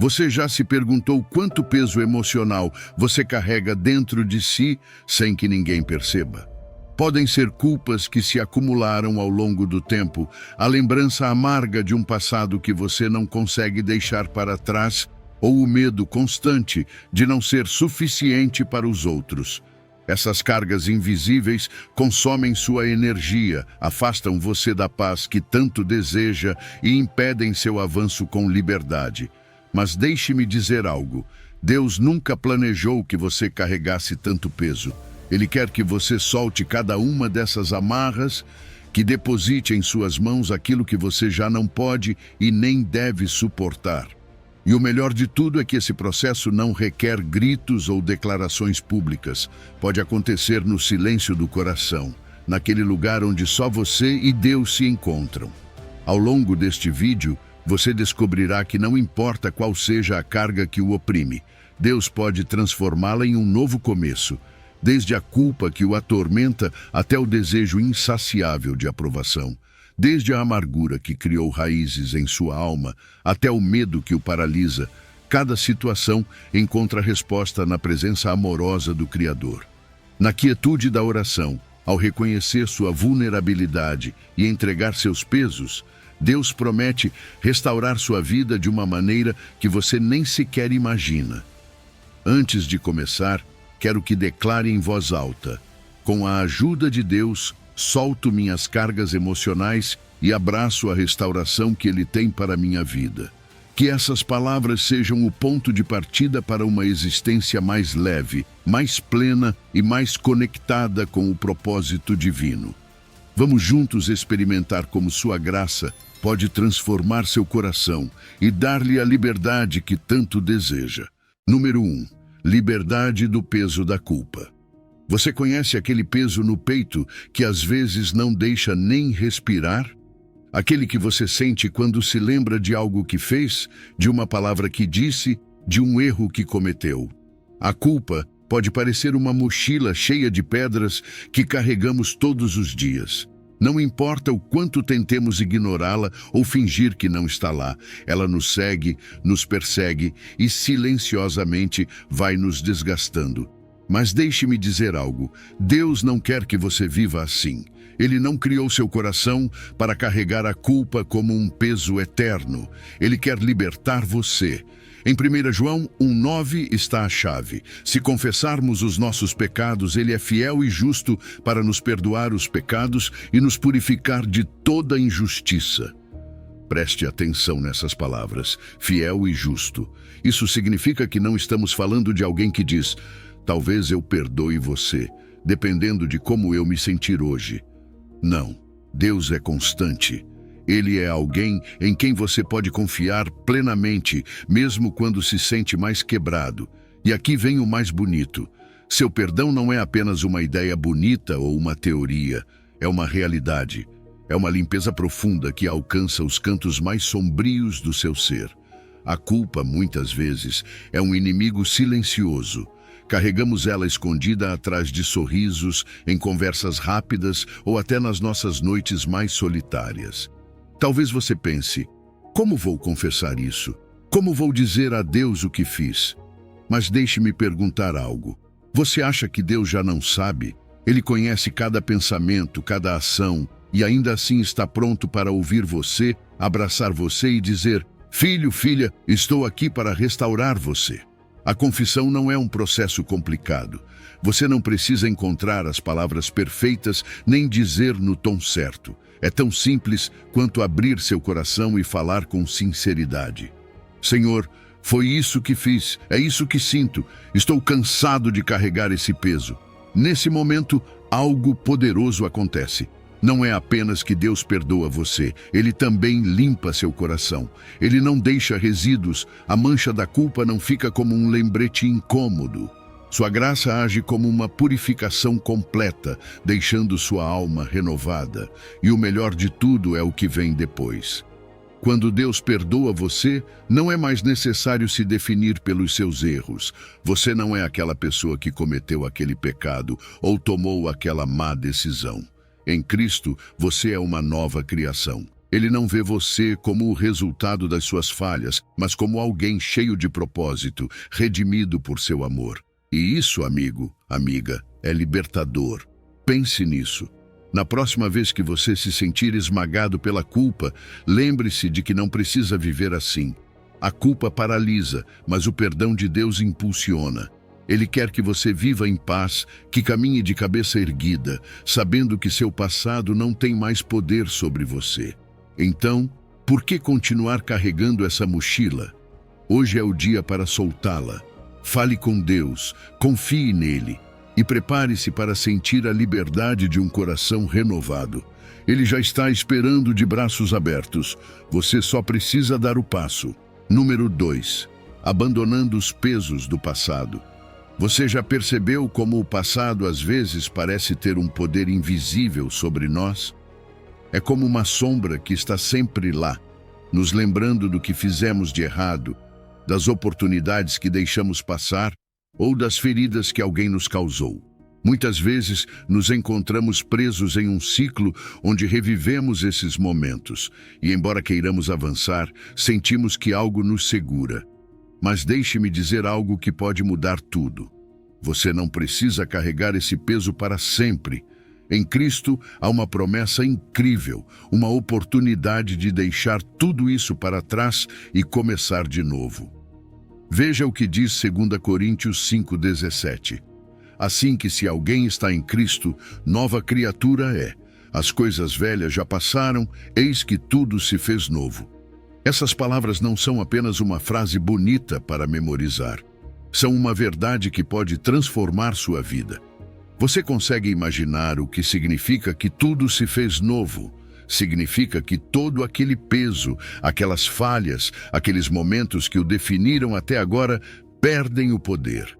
Você já se perguntou quanto peso emocional você carrega dentro de si sem que ninguém perceba? Podem ser culpas que se acumularam ao longo do tempo, a lembrança amarga de um passado que você não consegue deixar para trás, ou o medo constante de não ser suficiente para os outros. Essas cargas invisíveis consomem sua energia, afastam você da paz que tanto deseja e impedem seu avanço com liberdade. Mas deixe-me dizer algo: Deus nunca planejou que você carregasse tanto peso. Ele quer que você solte cada uma dessas amarras, que deposite em suas mãos aquilo que você já não pode e nem deve suportar. E o melhor de tudo é que esse processo não requer gritos ou declarações públicas. Pode acontecer no silêncio do coração, naquele lugar onde só você e Deus se encontram. Ao longo deste vídeo, você descobrirá que não importa qual seja a carga que o oprime, Deus pode transformá-la em um novo começo, desde a culpa que o atormenta até o desejo insaciável de aprovação. Desde a amargura que criou raízes em sua alma até o medo que o paralisa, cada situação encontra resposta na presença amorosa do Criador. Na quietude da oração, ao reconhecer sua vulnerabilidade e entregar seus pesos, Deus promete restaurar sua vida de uma maneira que você nem sequer imagina. Antes de começar, quero que declare em voz alta: com a ajuda de Deus, solto minhas cargas emocionais e abraço a restauração que Ele tem para a minha vida. Que essas palavras sejam o ponto de partida para uma existência mais leve, mais plena e mais conectada com o propósito divino. Vamos juntos experimentar como sua graça pode transformar seu coração e dar-lhe a liberdade que tanto deseja. Número 1. Liberdade do peso da culpa. Você conhece aquele peso no peito que às vezes não deixa nem respirar? Aquele que você sente quando se lembra de algo que fez, de uma palavra que disse, de um erro que cometeu. A culpa pode parecer uma mochila cheia de pedras que carregamos todos os dias. Não importa o quanto tentemos ignorá-la ou fingir que não está lá, ela nos segue, nos persegue e silenciosamente vai nos desgastando. Mas deixe-me dizer algo: Deus não quer que você viva assim. Ele não criou seu coração para carregar a culpa como um peso eterno. Ele quer libertar você. Em 1 João 1,9 está a chave. Se confessarmos os nossos pecados, Ele é fiel e justo para nos perdoar os pecados e nos purificar de toda injustiça. Preste atenção nessas palavras: fiel e justo. Isso significa que não estamos falando de alguém que diz: talvez eu perdoe você, dependendo de como eu me sentir hoje. Não, Deus é constante. Ele é alguém em quem você pode confiar plenamente, mesmo quando se sente mais quebrado. E aqui vem o mais bonito: seu perdão não é apenas uma ideia bonita ou uma teoria, é uma realidade. É uma limpeza profunda que alcança os cantos mais sombrios do seu ser. A culpa, muitas vezes, é um inimigo silencioso. Carregamos ela escondida atrás de sorrisos, em conversas rápidas ou até nas nossas noites mais solitárias. Talvez você pense: como vou confessar isso? Como vou dizer a Deus o que fiz? Mas deixe-me perguntar algo. Você acha que Deus já não sabe? Ele conhece cada pensamento, cada ação, e ainda assim está pronto para ouvir você, abraçar você e dizer: filho, filha, estou aqui para restaurar você. A confissão não é um processo complicado. Você não precisa encontrar as palavras perfeitas nem dizer no tom certo. É tão simples quanto abrir seu coração e falar com sinceridade. Senhor, foi isso que fiz, é isso que sinto. Estou cansado de carregar esse peso. Nesse momento, algo poderoso acontece. Não é apenas que Deus perdoa você, Ele também limpa seu coração. Ele não deixa resíduos, a mancha da culpa não fica como um lembrete incômodo. Sua graça age como uma purificação completa, deixando sua alma renovada. E o melhor de tudo é o que vem depois. Quando Deus perdoa você, não é mais necessário se definir pelos seus erros. Você não é aquela pessoa que cometeu aquele pecado ou tomou aquela má decisão. Em Cristo, você é uma nova criação. Ele não vê você como o resultado das suas falhas, mas como alguém cheio de propósito, redimido por seu amor. E isso, amigo, amiga, é libertador. Pense nisso. Na próxima vez que você se sentir esmagado pela culpa, lembre-se de que não precisa viver assim. A culpa paralisa, mas o perdão de Deus impulsiona. Ele quer que você viva em paz, que caminhe de cabeça erguida, sabendo que seu passado não tem mais poder sobre você. Então, por que continuar carregando essa mochila? Hoje é o dia para soltá-la. Fale com Deus, confie nele e prepare-se para sentir a liberdade de um coração renovado. Ele já está esperando de braços abertos. Você só precisa dar o passo. Número 2. Abandonando os pesos do passado. Você já percebeu como o passado às vezes parece ter um poder invisível sobre nós? É como uma sombra que está sempre lá, nos lembrando do que fizemos de errado, das oportunidades que deixamos passar ou das feridas que alguém nos causou. Muitas vezes nos encontramos presos em um ciclo onde revivemos esses momentos e, embora queiramos avançar, sentimos que algo nos segura. Mas deixe-me dizer algo que pode mudar tudo. Você não precisa carregar esse peso para sempre. Em Cristo há uma promessa incrível, uma oportunidade de deixar tudo isso para trás e começar de novo. Veja o que diz 2 Coríntios 5,17. Assim que se alguém está em Cristo, nova criatura é. As coisas velhas já passaram, eis que tudo se fez novo. Essas palavras não são apenas uma frase bonita para memorizar. São uma verdade que pode transformar sua vida. Você consegue imaginar o que significa que tudo se fez novo? Significa que todo aquele peso, aquelas falhas, aqueles momentos que o definiram até agora, perdem o poder.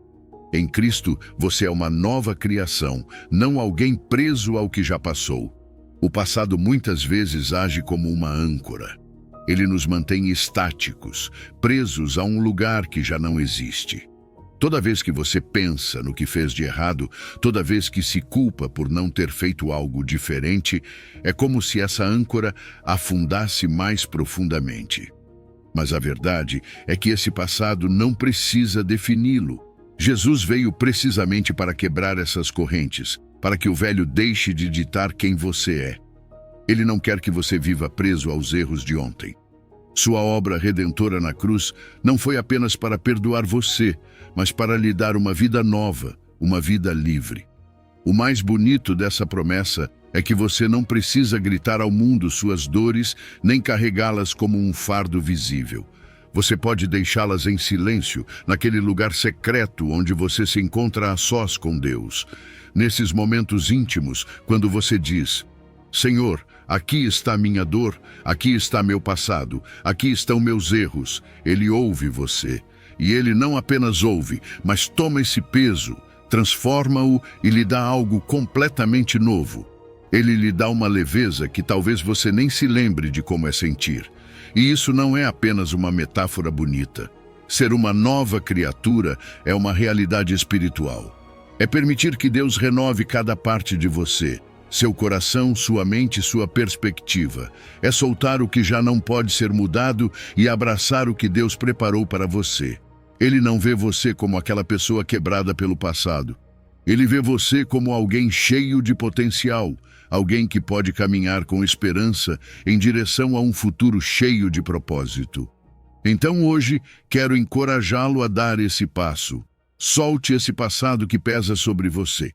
Em Cristo, você é uma nova criação, não alguém preso ao que já passou. O passado muitas vezes age como uma âncora. Ele nos mantém estáticos, presos a um lugar que já não existe. Toda vez que você pensa no que fez de errado, toda vez que se culpa por não ter feito algo diferente, é como se essa âncora afundasse mais profundamente. Mas a verdade é que esse passado não precisa defini-lo. Jesus veio precisamente para quebrar essas correntes, para que o velho deixe de ditar quem você é. Ele não quer que você viva preso aos erros de ontem. Sua obra redentora na cruz não foi apenas para perdoar você, mas para lhe dar uma vida nova, uma vida livre. O mais bonito dessa promessa é que você não precisa gritar ao mundo suas dores, nem carregá-las como um fardo visível. Você pode deixá-las em silêncio, naquele lugar secreto onde você se encontra a sós com Deus. Nesses momentos íntimos, quando você diz: Senhor, aqui está minha dor, aqui está meu passado, aqui estão meus erros. Ele ouve você. E ele não apenas ouve, mas toma esse peso, transforma-o e lhe dá algo completamente novo. Ele lhe dá uma leveza que talvez você nem se lembre de como é sentir. E isso não é apenas uma metáfora bonita. Ser uma nova criatura é uma realidade espiritual. É permitir que Deus renove cada parte de você. Seu coração, sua mente, sua perspectiva. É soltar o que já não pode ser mudado e abraçar o que Deus preparou para você. Ele não vê você como aquela pessoa quebrada pelo passado. Ele vê você como alguém cheio de potencial, alguém que pode caminhar com esperança em direção a um futuro cheio de propósito. Então hoje, quero encorajá-lo a dar esse passo. Solte esse passado que pesa sobre você.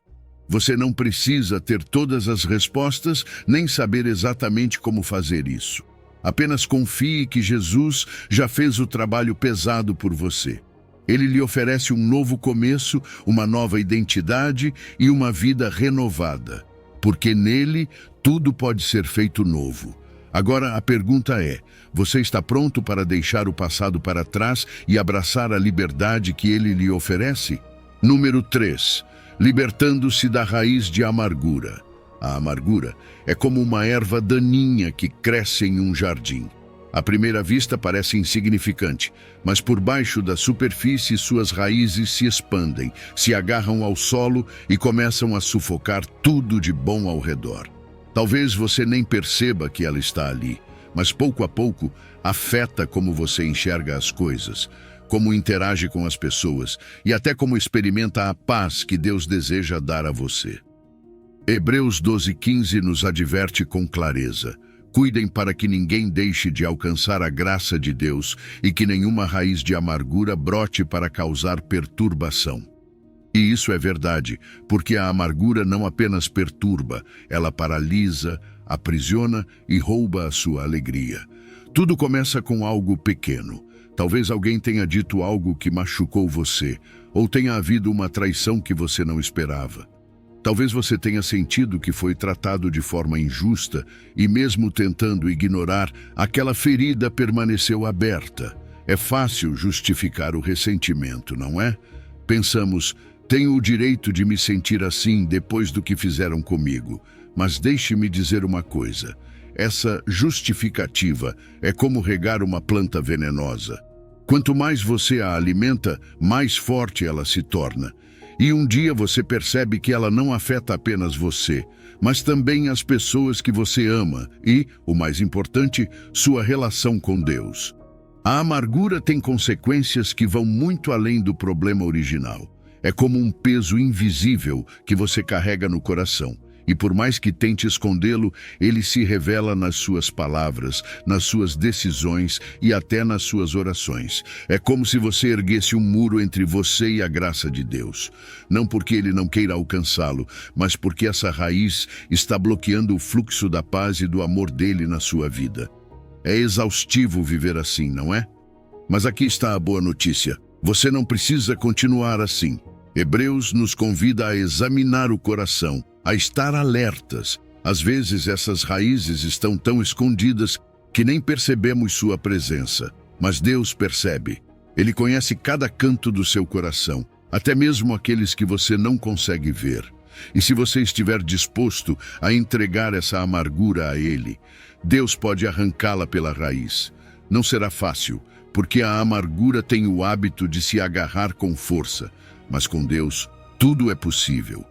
Você não precisa ter todas as respostas, nem saber exatamente como fazer isso. Apenas confie que Jesus já fez o trabalho pesado por você. Ele lhe oferece um novo começo, uma nova identidade e uma vida renovada. Porque nele, tudo pode ser feito novo. Agora a pergunta é: você está pronto para deixar o passado para trás e abraçar a liberdade que ele lhe oferece? Número 3. Libertando-se da raiz de amargura. A amargura é como uma erva daninha que cresce em um jardim. À primeira vista parece insignificante, mas por baixo da superfície suas raízes se expandem, se agarram ao solo e começam a sufocar tudo de bom ao redor. Talvez você nem perceba que ela está ali, mas pouco a pouco afeta como você enxerga as coisas, como interage com as pessoas e até como experimenta a paz que Deus deseja dar a você. Hebreus 12:15 nos adverte com clareza: cuidem para que ninguém deixe de alcançar a graça de Deus e que nenhuma raiz de amargura brote para causar perturbação. E isso é verdade, porque a amargura não apenas perturba, ela paralisa, aprisiona e rouba a sua alegria. Tudo começa com algo pequeno. Talvez alguém tenha dito algo que machucou você, ou tenha havido uma traição que você não esperava. Talvez você tenha sentido que foi tratado de forma injusta e, mesmo tentando ignorar, aquela ferida permaneceu aberta. É fácil justificar o ressentimento, não é? Pensamos: tenho o direito de me sentir assim depois do que fizeram comigo. Mas deixe-me dizer uma coisa: essa justificativa é como regar uma planta venenosa. Quanto mais você a alimenta, mais forte ela se torna. E um dia você percebe que ela não afeta apenas você, mas também as pessoas que você ama e, o mais importante, sua relação com Deus. A amargura tem consequências que vão muito além do problema original. É como um peso invisível que você carrega no coração. E por mais que tente escondê-lo, ele se revela nas suas palavras, nas suas decisões e até nas suas orações. É como se você erguesse um muro entre você e a graça de Deus. Não porque ele não queira alcançá-lo, mas porque essa raiz está bloqueando o fluxo da paz e do amor dele na sua vida. É exaustivo viver assim, não é? Mas aqui está a boa notícia: você não precisa continuar assim. Hebreus nos convida a examinar o coração, a estar alertas. Às vezes essas raízes estão tão escondidas que nem percebemos sua presença. Mas Deus percebe. Ele conhece cada canto do seu coração, até mesmo aqueles que você não consegue ver. E se você estiver disposto a entregar essa amargura a Ele, Deus pode arrancá-la pela raiz. Não será fácil, porque a amargura tem o hábito de se agarrar com força. Mas com Deus, tudo é possível.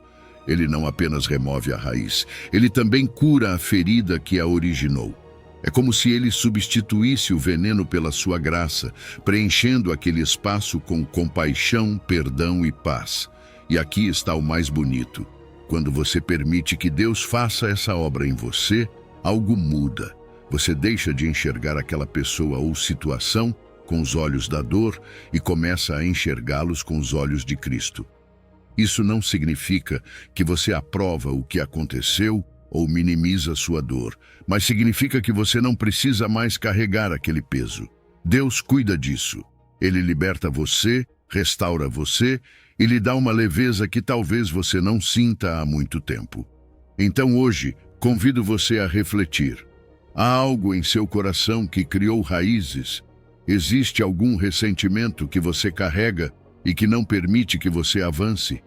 Ele não apenas remove a raiz, ele também cura a ferida que a originou. É como se ele substituísse o veneno pela sua graça, preenchendo aquele espaço com compaixão, perdão e paz. E aqui está o mais bonito: quando você permite que Deus faça essa obra em você, algo muda. Você deixa de enxergar aquela pessoa ou situação com os olhos da dor e começa a enxergá-los com os olhos de Cristo. Isso não significa que você aprova o que aconteceu ou minimiza sua dor, mas significa que você não precisa mais carregar aquele peso. Deus cuida disso. Ele liberta você, restaura você e lhe dá uma leveza que talvez você não sinta há muito tempo. Então hoje, convido você a refletir. Há algo em seu coração que criou raízes? Existe algum ressentimento que você carrega e que não permite que você avance?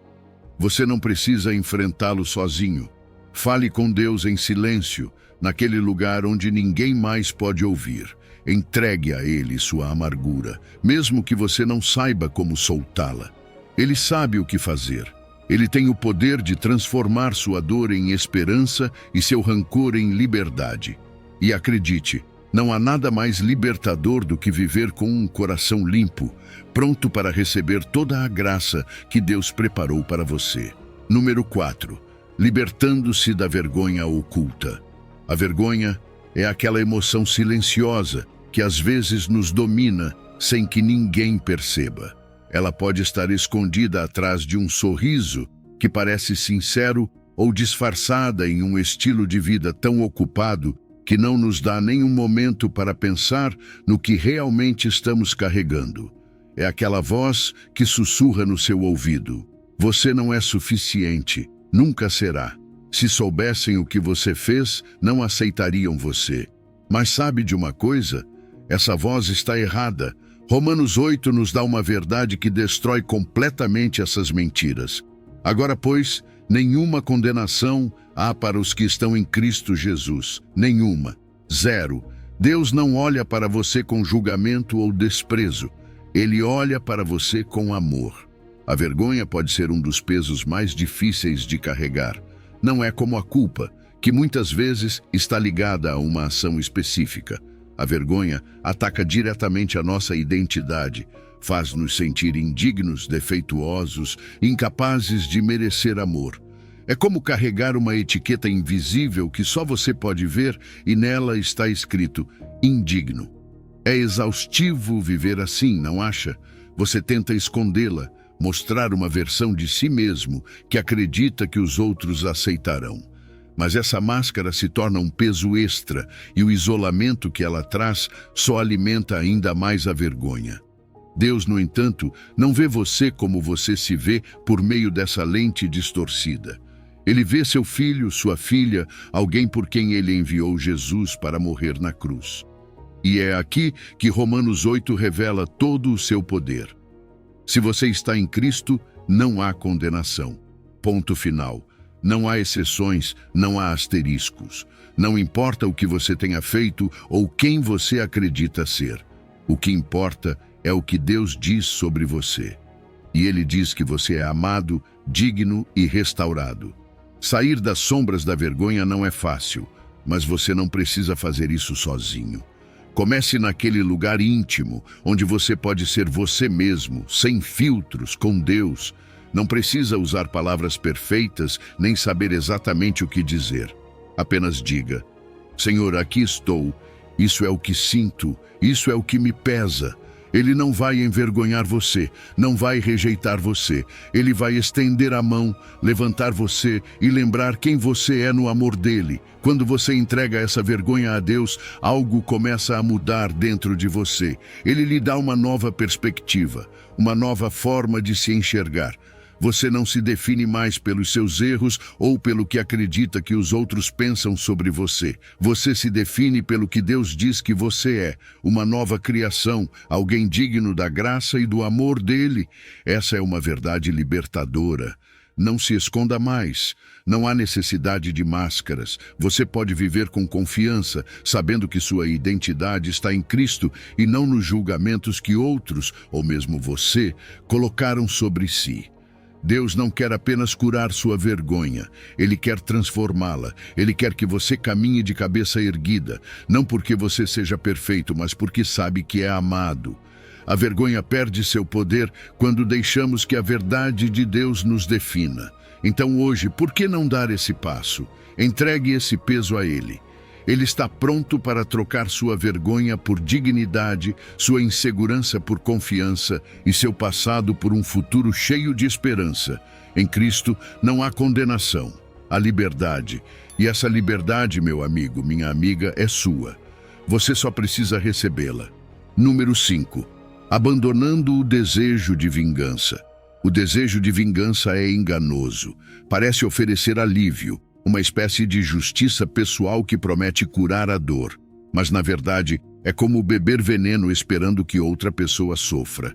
Você não precisa enfrentá-lo sozinho. Fale com Deus em silêncio, naquele lugar onde ninguém mais pode ouvir. Entregue a Ele sua amargura, mesmo que você não saiba como soltá-la. Ele sabe o que fazer. Ele tem o poder de transformar sua dor em esperança e seu rancor em liberdade. E acredite, não há nada mais libertador do que viver com um coração limpo, pronto para receber toda a graça que Deus preparou para você. Número 4. Libertando-se da vergonha oculta. A vergonha é aquela emoção silenciosa que às vezes nos domina sem que ninguém perceba. Ela pode estar escondida atrás de um sorriso que parece sincero ou disfarçada em um estilo de vida tão ocupado que não nos dá nenhum momento para pensar no que realmente estamos carregando. É aquela voz que sussurra no seu ouvido: você não é suficiente, nunca será. Se soubessem o que você fez, não aceitariam você. Mas sabe de uma coisa? Essa voz está errada. Romanos 8 nos dá uma verdade que destrói completamente essas mentiras. Agora, pois, nenhuma condenação há para os que estão em Cristo Jesus. Nenhuma. Zero. Deus não olha para você com julgamento ou desprezo. Ele olha para você com amor. A vergonha pode ser um dos pesos mais difíceis de carregar. Não é como a culpa, que muitas vezes está ligada a uma ação específica. A vergonha ataca diretamente a nossa identidade, faz-nos sentir indignos, defeituosos, incapazes de merecer amor. É como carregar uma etiqueta invisível que só você pode ver e nela está escrito indigno. É exaustivo viver assim, não acha? Você tenta escondê-la, mostrar uma versão de si mesmo que acredita que os outros aceitarão. Mas essa máscara se torna um peso extra e o isolamento que ela traz só alimenta ainda mais a vergonha. Deus, no entanto, não vê você como você se vê por meio dessa lente distorcida. Ele vê seu filho, sua filha, alguém por quem ele enviou Jesus para morrer na cruz. E é aqui que Romanos 8 revela todo o seu poder. Se você está em Cristo, não há condenação. Ponto final. Não há exceções, não há asteriscos. Não importa o que você tenha feito ou quem você acredita ser. O que importa é o que Deus diz sobre você. E Ele diz que você é amado, digno e restaurado. Sair das sombras da vergonha não é fácil, mas você não precisa fazer isso sozinho. Comece naquele lugar íntimo, onde você pode ser você mesmo, sem filtros, com Deus. Não precisa usar palavras perfeitas, nem saber exatamente o que dizer. Apenas diga: Senhor, aqui estou. Isso é o que sinto, isso é o que me pesa. Ele não vai envergonhar você, não vai rejeitar você. Ele vai estender a mão, levantar você e lembrar quem você é no amor dele. Quando você entrega essa vergonha a Deus, algo começa a mudar dentro de você. Ele lhe dá uma nova perspectiva, uma nova forma de se enxergar. Você não se define mais pelos seus erros ou pelo que acredita que os outros pensam sobre você. Você se define pelo que Deus diz que você é, uma nova criação, alguém digno da graça e do amor dele. Essa é uma verdade libertadora. Não se esconda mais. Não há necessidade de máscaras. Você pode viver com confiança, sabendo que sua identidade está em Cristo e não nos julgamentos que outros, ou mesmo você, colocaram sobre si. Deus não quer apenas curar sua vergonha, Ele quer transformá-la. Ele quer que você caminhe de cabeça erguida, não porque você seja perfeito, mas porque sabe que é amado. A vergonha perde seu poder quando deixamos que a verdade de Deus nos defina. Então hoje, por que não dar esse passo? Entregue esse peso a Ele. Ele está pronto para trocar sua vergonha por dignidade, sua insegurança por confiança e seu passado por um futuro cheio de esperança. Em Cristo não há condenação, há liberdade. E essa liberdade, meu amigo, minha amiga, é sua. Você só precisa recebê-la. Número 5. Abandonando o desejo de vingança. O desejo de vingança é enganoso. Parece oferecer alívio, uma espécie de justiça pessoal que promete curar a dor. Mas, na verdade, é como beber veneno esperando que outra pessoa sofra.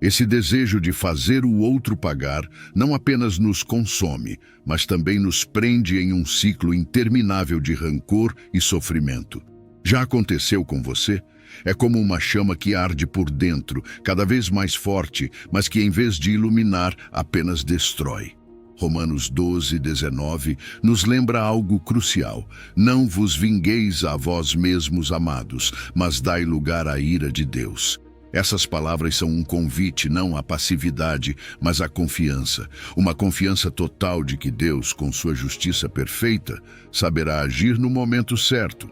Esse desejo de fazer o outro pagar não apenas nos consome, mas também nos prende em um ciclo interminável de rancor e sofrimento. Já aconteceu com você? É como uma chama que arde por dentro, cada vez mais forte, mas que em vez de iluminar, apenas destrói. Romanos 12:19 nos lembra algo crucial. Não vos vingueis a vós mesmos, amados, mas dai lugar à ira de Deus. Essas palavras são um convite não à passividade, mas à confiança. Uma confiança total de que Deus, com sua justiça perfeita, saberá agir no momento certo.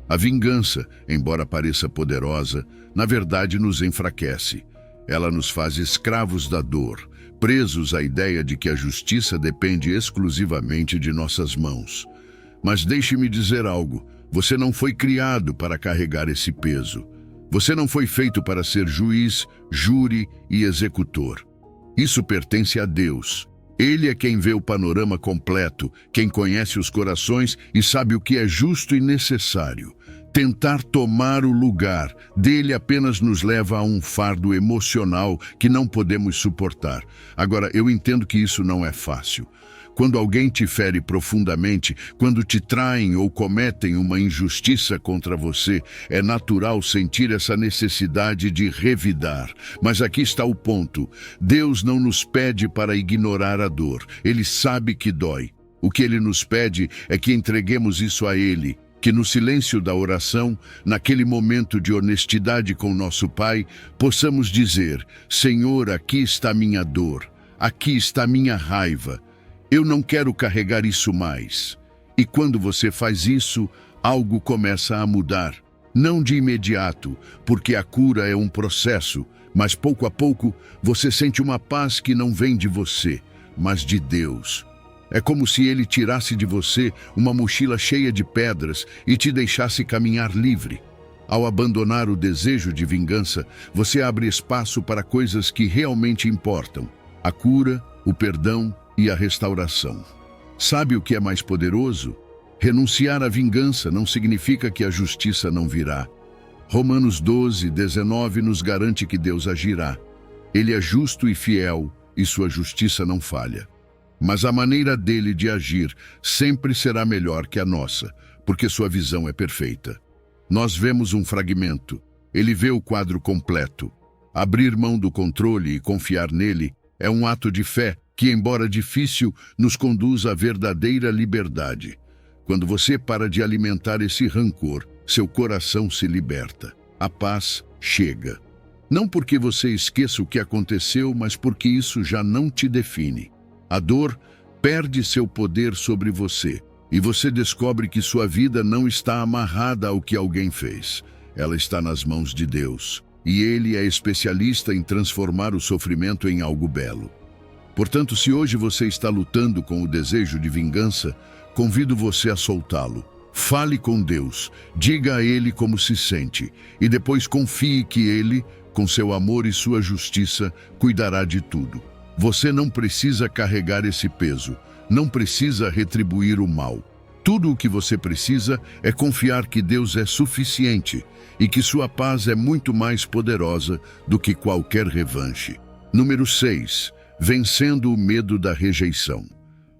A vingança, embora pareça poderosa, na verdade nos enfraquece. Ela nos faz escravos da dor, presos à ideia de que a justiça depende exclusivamente de nossas mãos. Mas deixe-me dizer algo, você não foi criado para carregar esse peso. Você não foi feito para ser juiz, júri e executor. Isso pertence a Deus. Ele é quem vê o panorama completo, quem conhece os corações e sabe o que é justo e necessário. Tentar tomar o lugar dele apenas nos leva a um fardo emocional que não podemos suportar. Agora, eu entendo que isso não é fácil. Quando alguém te fere profundamente, quando te traem ou cometem uma injustiça contra você, é natural sentir essa necessidade de revidar. Mas aqui está o ponto. Deus não nos pede para ignorar a dor. Ele sabe que dói. O que ele nos pede é que entreguemos isso a ele, que no silêncio da oração, naquele momento de honestidade com nosso Pai, possamos dizer: Senhor, aqui está minha dor, aqui está minha raiva, eu não quero carregar isso mais. E quando você faz isso, algo começa a mudar. Não de imediato, porque a cura é um processo, mas pouco a pouco você sente uma paz que não vem de você, mas de Deus. É como se ele tirasse de você uma mochila cheia de pedras e te deixasse caminhar livre. Ao abandonar o desejo de vingança, você abre espaço para coisas que realmente importam: a cura, o perdão e a restauração. Sabe o que é mais poderoso? Renunciar à vingança não significa que a justiça não virá. Romanos 12:19 nos garante que Deus agirá. Ele é justo e fiel, e sua justiça não falha. Mas a maneira dele de agir sempre será melhor que a nossa, porque sua visão é perfeita. Nós vemos um fragmento, ele vê o quadro completo. Abrir mão do controle e confiar nele é um ato de fé que, embora difícil, nos conduz à verdadeira liberdade. Quando você para de alimentar esse rancor, seu coração se liberta. A paz chega. Não porque você esqueça o que aconteceu, mas porque isso já não te define. A dor perde seu poder sobre você, e você descobre que sua vida não está amarrada ao que alguém fez. Ela está nas mãos de Deus, e Ele é especialista em transformar o sofrimento em algo belo. Portanto, se hoje você está lutando com o desejo de vingança, convido você a soltá-lo. Fale com Deus, diga a Ele como se sente, e depois confie que Ele, com seu amor e sua justiça, cuidará de tudo. Você não precisa carregar esse peso, não precisa retribuir o mal. Tudo o que você precisa é confiar que Deus é suficiente e que sua paz é muito mais poderosa do que qualquer revanche. Número 6. Vencendo o medo da rejeição.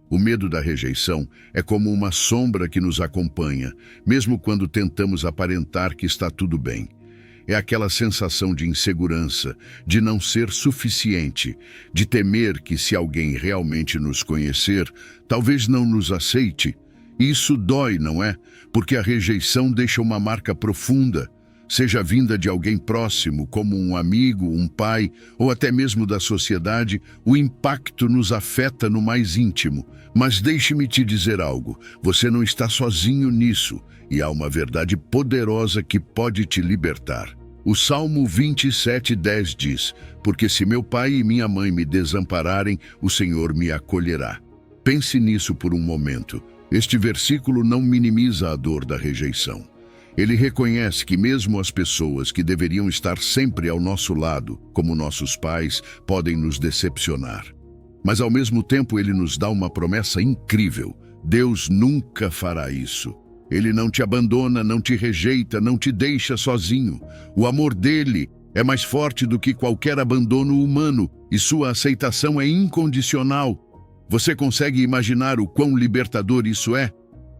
O medo da rejeição é como uma sombra que nos acompanha, mesmo quando tentamos aparentar que está tudo bem. É aquela sensação de insegurança, de não ser suficiente, de temer que se alguém realmente nos conhecer, talvez não nos aceite. Isso dói, não é? Porque a rejeição deixa uma marca profunda, seja vinda de alguém próximo, como um amigo, um pai, ou até mesmo da sociedade. O impacto nos afeta no mais íntimo. Mas deixe-me te dizer algo, você não está sozinho nisso, e há uma verdade poderosa que pode te libertar. O Salmo 27:10 diz: porque se meu pai e minha mãe me desampararem, o Senhor me acolherá. Pense nisso por um momento. Este versículo não minimiza a dor da rejeição. Ele reconhece que mesmo as pessoas que deveriam estar sempre ao nosso lado, como nossos pais, podem nos decepcionar. Mas ao mesmo tempo ele nos dá uma promessa incrível: Deus nunca fará isso. Ele não te abandona, não te rejeita, não te deixa sozinho. O amor dele é mais forte do que qualquer abandono humano e sua aceitação é incondicional. Você consegue imaginar o quão libertador isso é?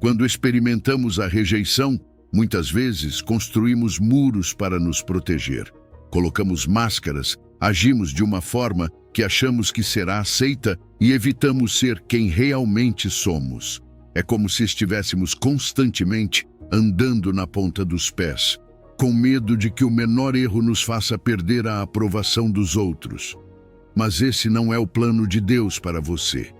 Quando experimentamos a rejeição, muitas vezes construímos muros para nos proteger. Colocamos máscaras, agimos de uma forma que achamos que será aceita e evitamos ser quem realmente somos. É como se estivéssemos constantemente andando na ponta dos pés, com medo de que o menor erro nos faça perder a aprovação dos outros. Mas esse não é o plano de Deus para você.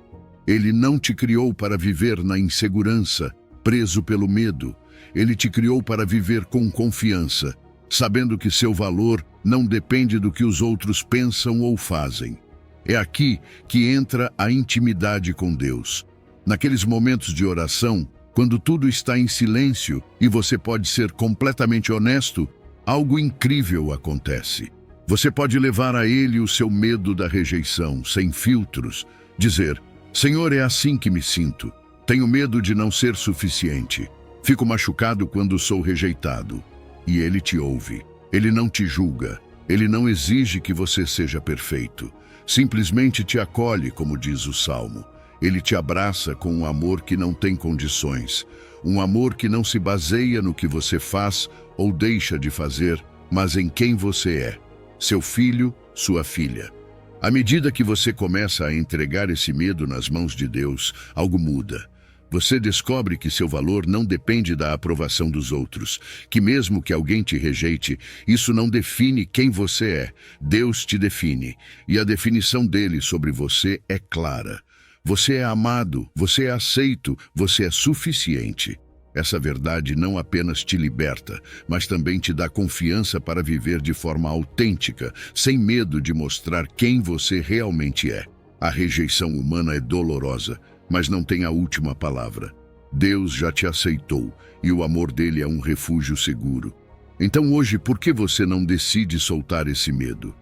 Ele não te criou para viver na insegurança, preso pelo medo. Ele te criou para viver com confiança, sabendo que seu valor não depende do que os outros pensam ou fazem. É aqui que entra a intimidade com Deus. Naqueles momentos de oração, quando tudo está em silêncio e você pode ser completamente honesto, algo incrível acontece. Você pode levar a Ele o seu medo da rejeição, sem filtros, dizer: Senhor, é assim que me sinto. Tenho medo de não ser suficiente. Fico machucado quando sou rejeitado. E Ele te ouve. Ele não te julga. Ele não exige que você seja perfeito. Simplesmente te acolhe, como diz o Salmo. Ele te abraça com um amor que não tem condições. Um amor que não se baseia no que você faz ou deixa de fazer, mas em quem você é. Seu filho, sua filha. À medida que você começa a entregar esse medo nas mãos de Deus, algo muda. Você descobre que seu valor não depende da aprovação dos outros, que mesmo que alguém te rejeite, isso não define quem você é. Deus te define, e a definição dele sobre você é clara. Você é amado, você é aceito, você é suficiente. Essa verdade não apenas te liberta, mas também te dá confiança para viver de forma autêntica, sem medo de mostrar quem você realmente é. A rejeição humana é dolorosa, mas não tem a última palavra. Deus já te aceitou e o amor dele é um refúgio seguro. Então hoje, por que você não decide soltar esse medo?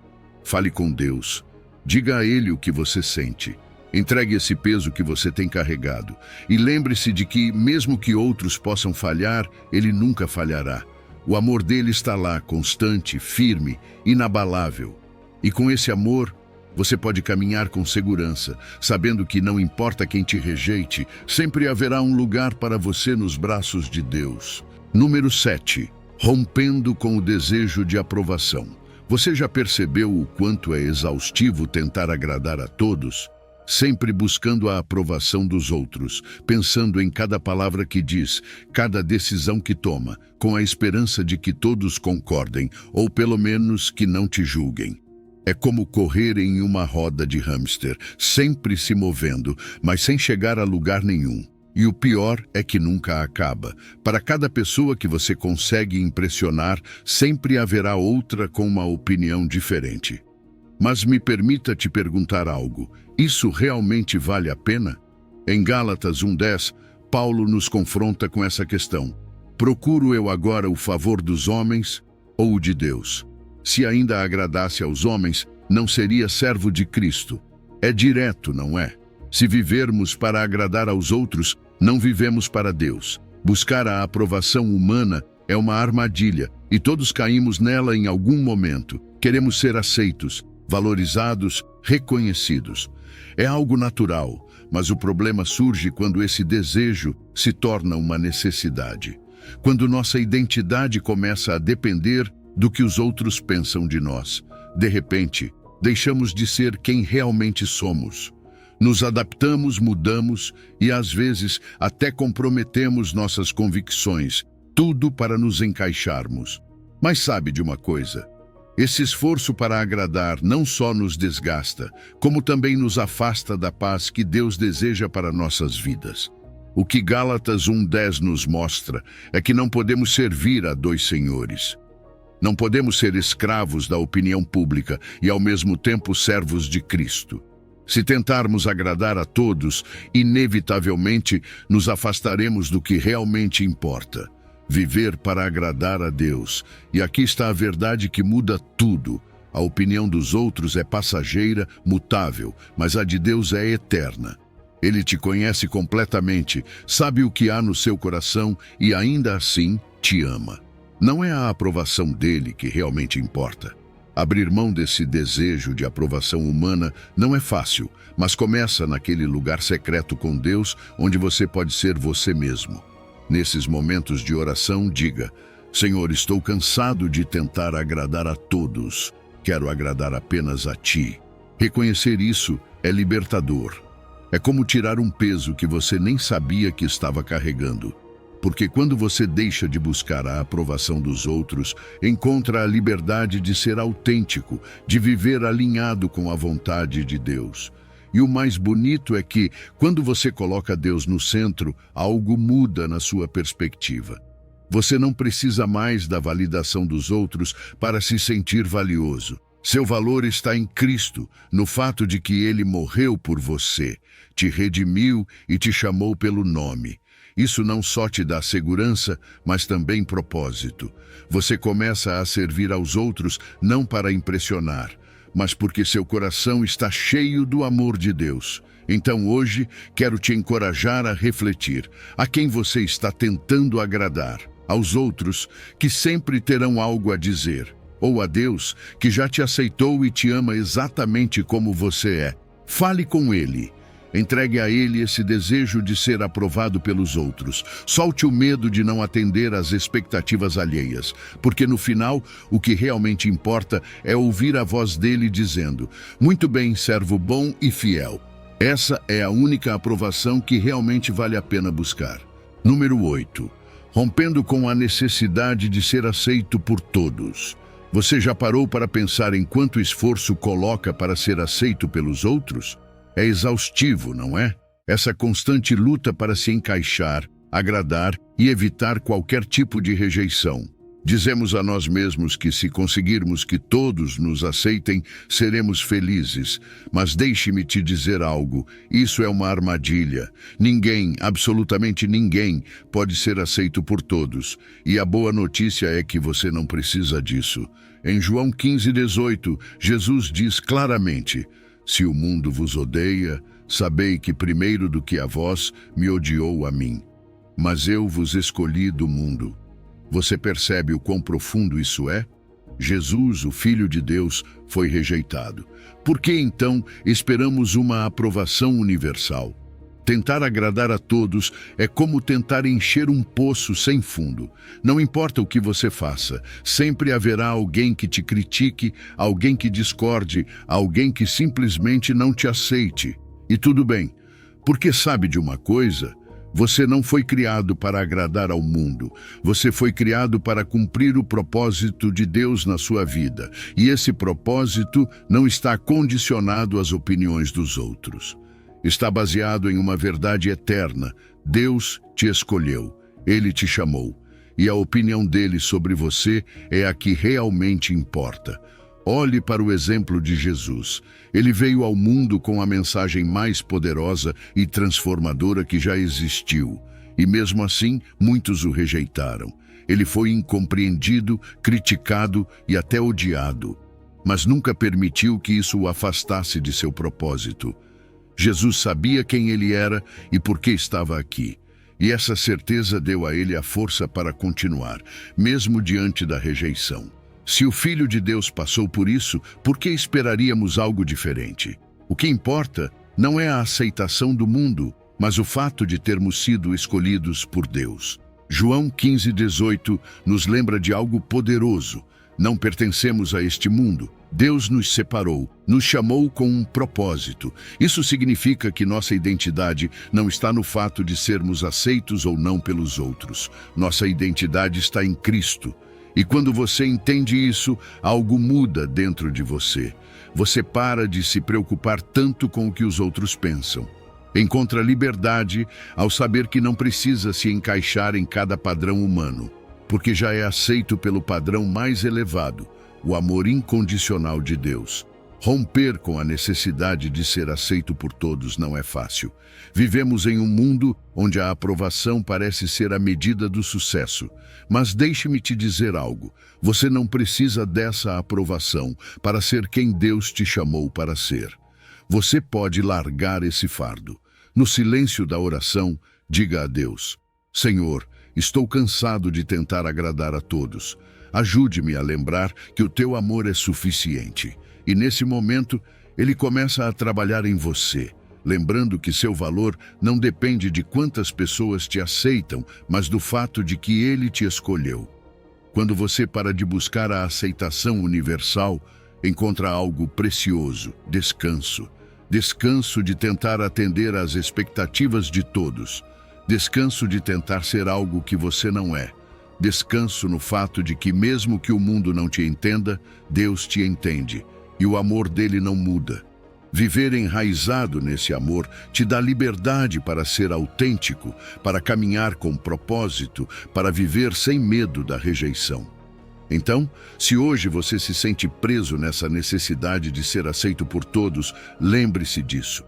Fale com Deus. Diga a ele o que você sente. Entregue esse peso que você tem carregado. E lembre-se de que, mesmo que outros possam falhar, ele nunca falhará. O amor dele está lá, constante, firme, inabalável. E com esse amor, você pode caminhar com segurança, sabendo que não importa quem te rejeite, sempre haverá um lugar para você nos braços de Deus. Número 7. Rompendo com o desejo de aprovação. Você já percebeu o quanto é exaustivo tentar agradar a todos? Sempre buscando a aprovação dos outros, pensando em cada palavra que diz, cada decisão que toma, com a esperança de que todos concordem, ou pelo menos que não te julguem. É como correr em uma roda de hamster, sempre se movendo, mas sem chegar a lugar nenhum. E o pior é que nunca acaba. Para cada pessoa que você consegue impressionar, sempre haverá outra com uma opinião diferente. Mas me permita te perguntar algo. Isso realmente vale a pena? Em Gálatas 1:10, Paulo nos confronta com essa questão. Procuro eu agora o favor dos homens ou o de Deus? Se ainda agradasse aos homens, não seria servo de Cristo. É direto, não é? Se vivermos para agradar aos outros, não vivemos para Deus. Buscar a aprovação humana é uma armadilha, e todos caímos nela em algum momento. Queremos ser aceitos, valorizados, reconhecidos. É algo natural, mas o problema surge quando esse desejo se torna uma necessidade. Quando nossa identidade começa a depender do que os outros pensam de nós. De repente, deixamos de ser quem realmente somos. Nos adaptamos, mudamos e, às vezes, até comprometemos nossas convicções, tudo para nos encaixarmos. Mas sabe de uma coisa? Esse esforço para agradar não só nos desgasta, como também nos afasta da paz que Deus deseja para nossas vidas. O que Gálatas 1:10 nos mostra é que não podemos servir a dois senhores. Não podemos ser escravos da opinião pública e, ao mesmo tempo, servos de Cristo. Se tentarmos agradar a todos, inevitavelmente nos afastaremos do que realmente importa. Viver para agradar a Deus. E aqui está a verdade que muda tudo. A opinião dos outros é passageira, mutável, mas a de Deus é eterna. Ele te conhece completamente, sabe o que há no seu coração e ainda assim te ama. Não é a aprovação dele que realmente importa. Abrir mão desse desejo de aprovação humana não é fácil, mas começa naquele lugar secreto com Deus, onde você pode ser você mesmo. Nesses momentos de oração, diga: Senhor, estou cansado de tentar agradar a todos. Quero agradar apenas a Ti. Reconhecer isso é libertador. É como tirar um peso que você nem sabia que estava carregando. Porque quando você deixa de buscar a aprovação dos outros, encontra a liberdade de ser autêntico, de viver alinhado com a vontade de Deus. E o mais bonito é que, quando você coloca Deus no centro, algo muda na sua perspectiva. Você não precisa mais da validação dos outros para se sentir valioso. Seu valor está em Cristo, no fato de que Ele morreu por você, te redimiu e te chamou pelo nome. Isso não só te dá segurança, mas também propósito. Você começa a servir aos outros não para impressionar, mas porque seu coração está cheio do amor de Deus. Então hoje quero te encorajar a refletir a quem você está tentando agradar, aos outros que sempre terão algo a dizer, ou a Deus que já te aceitou e te ama exatamente como você é. Fale com Ele. Entregue a Ele esse desejo de ser aprovado pelos outros. Solte o medo de não atender às expectativas alheias, porque no final, o que realmente importa é ouvir a voz dele dizendo: muito bem, servo bom e fiel. Essa é a única aprovação que realmente vale a pena buscar. Número 8. Rompendo com a necessidade de ser aceito por todos. Você já parou para pensar em quanto esforço coloca para ser aceito pelos outros? É exaustivo, não é? Essa constante luta para se encaixar, agradar e evitar qualquer tipo de rejeição. Dizemos a nós mesmos que se conseguirmos que todos nos aceitem, seremos felizes. Mas deixe-me te dizer algo, isso é uma armadilha. Ninguém, absolutamente ninguém, pode ser aceito por todos. E a boa notícia é que você não precisa disso. Em João 15:18, Jesus diz claramente: se o mundo vos odeia, sabei que primeiro do que a vós, me odiou a mim. Mas eu vos escolhi do mundo. Você percebe o quão profundo isso é? Jesus, o Filho de Deus, foi rejeitado. Por que então esperamos uma aprovação universal? Tentar agradar a todos é como tentar encher um poço sem fundo. Não importa o que você faça, sempre haverá alguém que te critique, alguém que discorde, alguém que simplesmente não te aceite. E tudo bem, porque sabe de uma coisa? Você não foi criado para agradar ao mundo. Você foi criado para cumprir o propósito de Deus na sua vida. E esse propósito não está condicionado às opiniões dos outros. Está baseado em uma verdade eterna. Deus te escolheu, Ele te chamou, e a opinião dele sobre você é a que realmente importa. Olhe para o exemplo de Jesus. Ele veio ao mundo com a mensagem mais poderosa e transformadora que já existiu, e mesmo assim, muitos o rejeitaram. Ele foi incompreendido, criticado e até odiado, mas nunca permitiu que isso o afastasse de seu propósito. Jesus sabia quem ele era e por que estava aqui. E essa certeza deu a ele a força para continuar, mesmo diante da rejeição. Se o Filho de Deus passou por isso, por que esperaríamos algo diferente? O que importa não é a aceitação do mundo, mas o fato de termos sido escolhidos por Deus. João 15:18 nos lembra de algo poderoso. Não pertencemos a este mundo. Deus nos separou, nos chamou com um propósito. Isso significa que nossa identidade não está no fato de sermos aceitos ou não pelos outros. Nossa identidade está em Cristo. E quando você entende isso, algo muda dentro de você. Você para de se preocupar tanto com o que os outros pensam. Encontra liberdade ao saber que não precisa se encaixar em cada padrão humano, porque já é aceito pelo padrão mais elevado, o amor incondicional de Deus. Romper com a necessidade de ser aceito por todos não é fácil. Vivemos em um mundo onde a aprovação parece ser a medida do sucesso. Mas deixe-me te dizer algo. Você não precisa dessa aprovação para ser quem Deus te chamou para ser. Você pode largar esse fardo. No silêncio da oração, diga a Deus: Senhor, estou cansado de tentar agradar a todos. Ajude-me a lembrar que o teu amor é suficiente. E nesse momento, ele começa a trabalhar em você, lembrando que seu valor não depende de quantas pessoas te aceitam, mas do fato de que ele te escolheu. Quando você para de buscar a aceitação universal, encontra algo precioso: descanso. Descanso de tentar atender às expectativas de todos. Descanso de tentar ser algo que você não é. Descanso no fato de que mesmo que o mundo não te entenda, Deus te entende, e o amor dele não muda. Viver enraizado nesse amor te dá liberdade para ser autêntico, para caminhar com propósito, para viver sem medo da rejeição. Então, se hoje você se sente preso nessa necessidade de ser aceito por todos, lembre-se disso.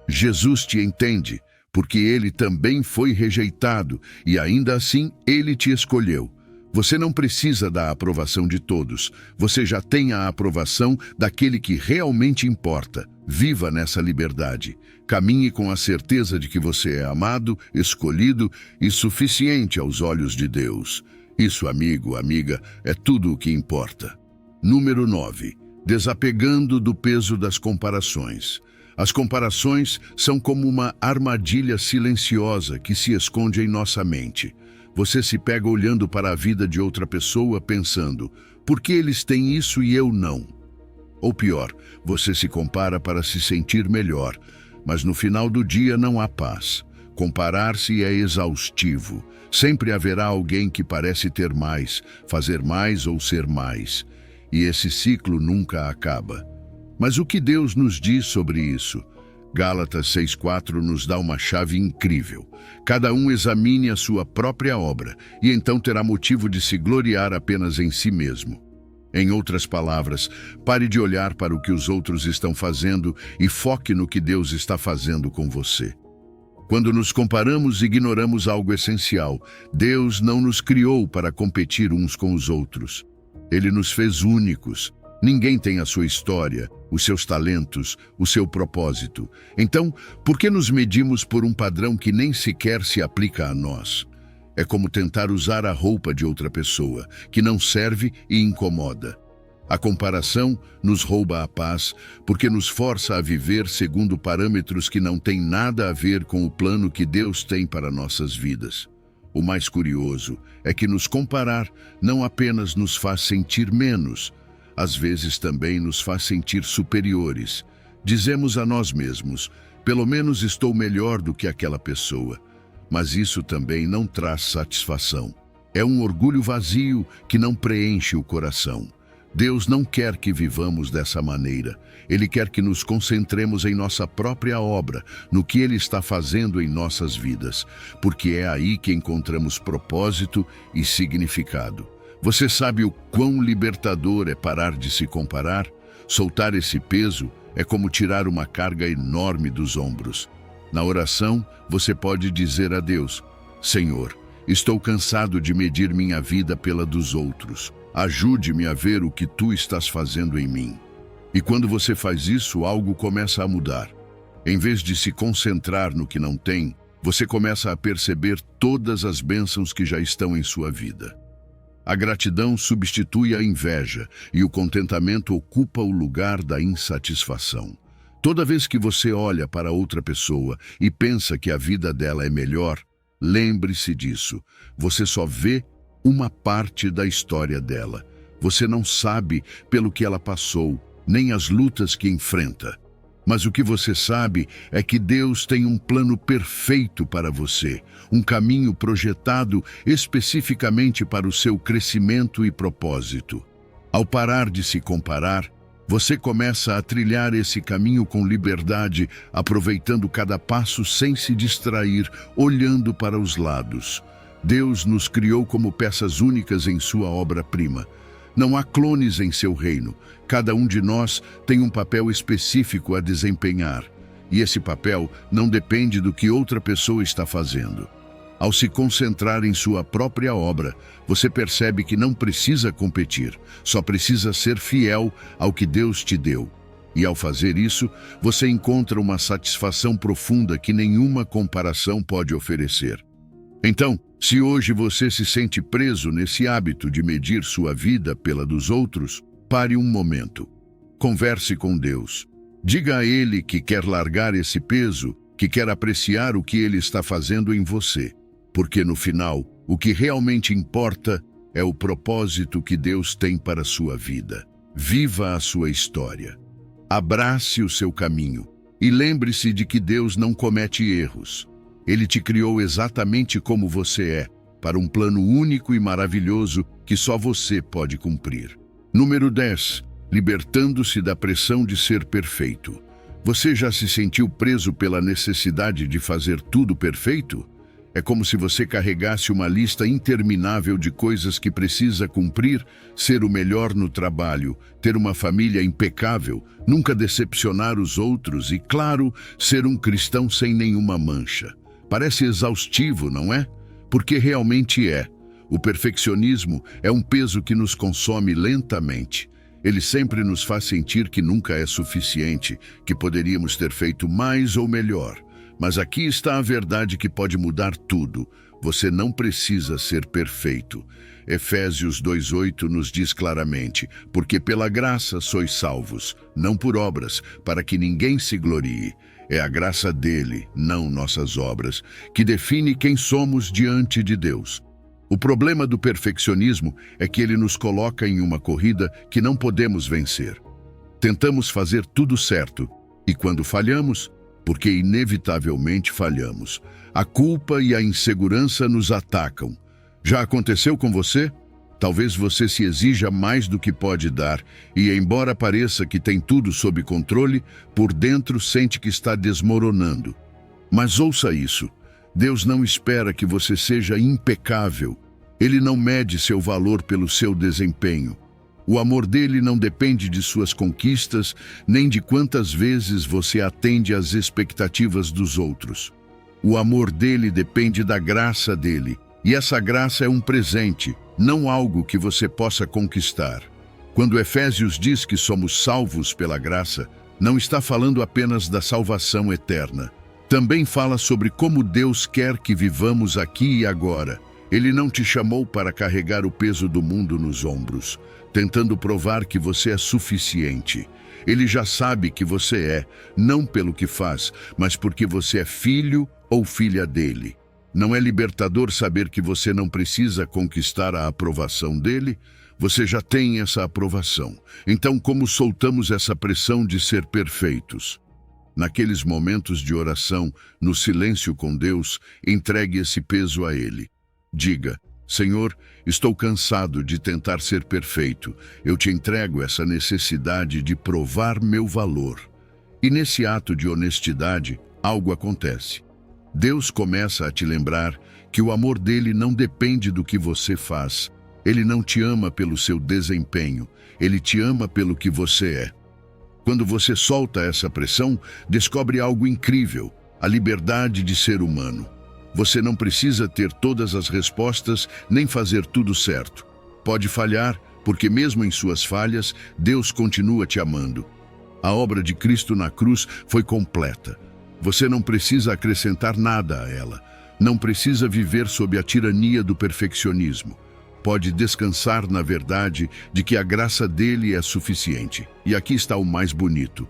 Jesus te entende, porque ele também foi rejeitado e ainda assim ele te escolheu. Você não precisa da aprovação de todos, você já tem a aprovação daquele que realmente importa. Viva nessa liberdade. Caminhe com a certeza de que você é amado, escolhido e suficiente aos olhos de Deus. Isso, amigo, amiga, é tudo o que importa. Número 9. Desapegando do peso das comparações. As comparações são como uma armadilha silenciosa que se esconde em nossa mente. Você se pega olhando para a vida de outra pessoa pensando, por que eles têm isso e eu não? Ou pior, você se compara para se sentir melhor, mas no final do dia não há paz. Comparar-se é exaustivo. Sempre haverá alguém que parece ter mais, fazer mais ou ser mais. E esse ciclo nunca acaba. Mas o que Deus nos diz sobre isso? Gálatas 6,4 nos dá uma chave incrível. Cada um examine a sua própria obra, e então terá motivo de se gloriar apenas em si mesmo. Em outras palavras, pare de olhar para o que os outros estão fazendo e foque no que Deus está fazendo com você. Quando nos comparamos, ignoramos algo essencial. Deus não nos criou para competir uns com os outros. Ele nos fez únicos. Ninguém tem a sua história, os seus talentos, o seu propósito. Então, por que nos medimos por um padrão que nem sequer se aplica a nós? É como tentar usar a roupa de outra pessoa, que não serve e incomoda. A comparação nos rouba a paz, porque nos força a viver segundo parâmetros que não têm nada a ver com o plano que Deus tem para nossas vidas. O mais curioso é que nos comparar não apenas nos faz sentir menos, às vezes também nos faz sentir superiores. Dizemos a nós mesmos, pelo menos estou melhor do que aquela pessoa. Mas isso também não traz satisfação. É um orgulho vazio que não preenche o coração. Deus não quer que vivamos dessa maneira. Ele quer que nos concentremos em nossa própria obra, no que Ele está fazendo em nossas vidas, porque é aí que encontramos propósito e significado. Você sabe o quão libertador é parar de se comparar? Soltar esse peso é como tirar uma carga enorme dos ombros. Na oração, você pode dizer a Deus, Senhor, estou cansado de medir minha vida pela dos outros. Ajude-me a ver o que Tu estás fazendo em mim. E quando você faz isso, algo começa a mudar. Em vez de se concentrar no que não tem, você começa a perceber todas as bênçãos que já estão em sua vida. A gratidão substitui a inveja e o contentamento ocupa o lugar da insatisfação. Toda vez que você olha para outra pessoa e pensa que a vida dela é melhor, lembre-se disso. Você só vê uma parte da história dela. Você não sabe pelo que ela passou, nem as lutas que enfrenta. Mas o que você sabe é que Deus tem um plano perfeito para você, um caminho projetado especificamente para o seu crescimento e propósito. Ao parar de se comparar, você começa a trilhar esse caminho com liberdade, aproveitando cada passo sem se distrair, olhando para os lados. Deus nos criou como peças únicas em sua obra-prima. Não há clones em seu reino. Cada um de nós tem um papel específico a desempenhar. E esse papel não depende do que outra pessoa está fazendo. Ao se concentrar em sua própria obra, você percebe que não precisa competir, só precisa ser fiel ao que Deus te deu. E ao fazer isso, você encontra uma satisfação profunda que nenhuma comparação pode oferecer. Então, se hoje você se sente preso nesse hábito de medir sua vida pela dos outros, pare um momento. Converse com Deus. Diga a Ele que quer largar esse peso, que quer apreciar o que Ele está fazendo em você. Porque no final, o que realmente importa é o propósito que Deus tem para a sua vida. Viva a sua história. Abrace o seu caminho e lembre-se de que Deus não comete erros. Ele te criou exatamente como você é, para um plano único e maravilhoso que só você pode cumprir. Número 10. Libertando-se da pressão de ser perfeito. Você já se sentiu preso pela necessidade de fazer tudo perfeito? É como se você carregasse uma lista interminável de coisas que precisa cumprir, ser o melhor no trabalho, ter uma família impecável, nunca decepcionar os outros e, claro, ser um cristão sem nenhuma mancha. Parece exaustivo, não é? Porque realmente é. O perfeccionismo é um peso que nos consome lentamente. Ele sempre nos faz sentir que nunca é suficiente, que poderíamos ter feito mais ou melhor. Mas aqui está a verdade que pode mudar tudo. Você não precisa ser perfeito. Efésios 2:8 nos diz claramente: porque pela graça sois salvos, não por obras, para que ninguém se glorie. É a graça dele, não nossas obras, que define quem somos diante de Deus. O problema do perfeccionismo é que ele nos coloca em uma corrida que não podemos vencer. Tentamos fazer tudo certo, e quando falhamos, porque inevitavelmente falhamos, a culpa e a insegurança nos atacam. Já aconteceu com você? Talvez você se exija mais do que pode dar e, embora pareça que tem tudo sob controle, por dentro sente que está desmoronando. Mas ouça isso: Deus não espera que você seja impecável. Ele não mede seu valor pelo seu desempenho. O amor dele não depende de suas conquistas, nem de quantas vezes você atende às expectativas dos outros. O amor dele depende da graça dele, e essa graça é um presente, não algo que você possa conquistar. Quando Efésios diz que somos salvos pela graça, não está falando apenas da salvação eterna. Também fala sobre como Deus quer que vivamos aqui e agora. Ele não te chamou para carregar o peso do mundo nos ombros, tentando provar que você é suficiente. Ele já sabe que você é, não pelo que faz, mas porque você é filho ou filha dele. Não é libertador saber que você não precisa conquistar a aprovação dele? Você já tem essa aprovação. Então, como soltamos essa pressão de ser perfeitos? Naqueles momentos de oração, no silêncio com Deus, entregue esse peso a Ele. Diga: Senhor, estou cansado de tentar ser perfeito. Eu te entrego essa necessidade de provar meu valor. E nesse ato de honestidade, algo acontece. Deus começa a te lembrar que o amor dele não depende do que você faz. Ele não te ama pelo seu desempenho, ele te ama pelo que você é. Quando você solta essa pressão, descobre algo incrível: a liberdade de ser humano. Você não precisa ter todas as respostas, nem fazer tudo certo. Pode falhar, porque mesmo em suas falhas, Deus continua te amando. A obra de Cristo na cruz foi completa. Você não precisa acrescentar nada a ela. Não precisa viver sob a tirania do perfeccionismo. Pode descansar na verdade de que a graça dele é suficiente. E aqui está o mais bonito: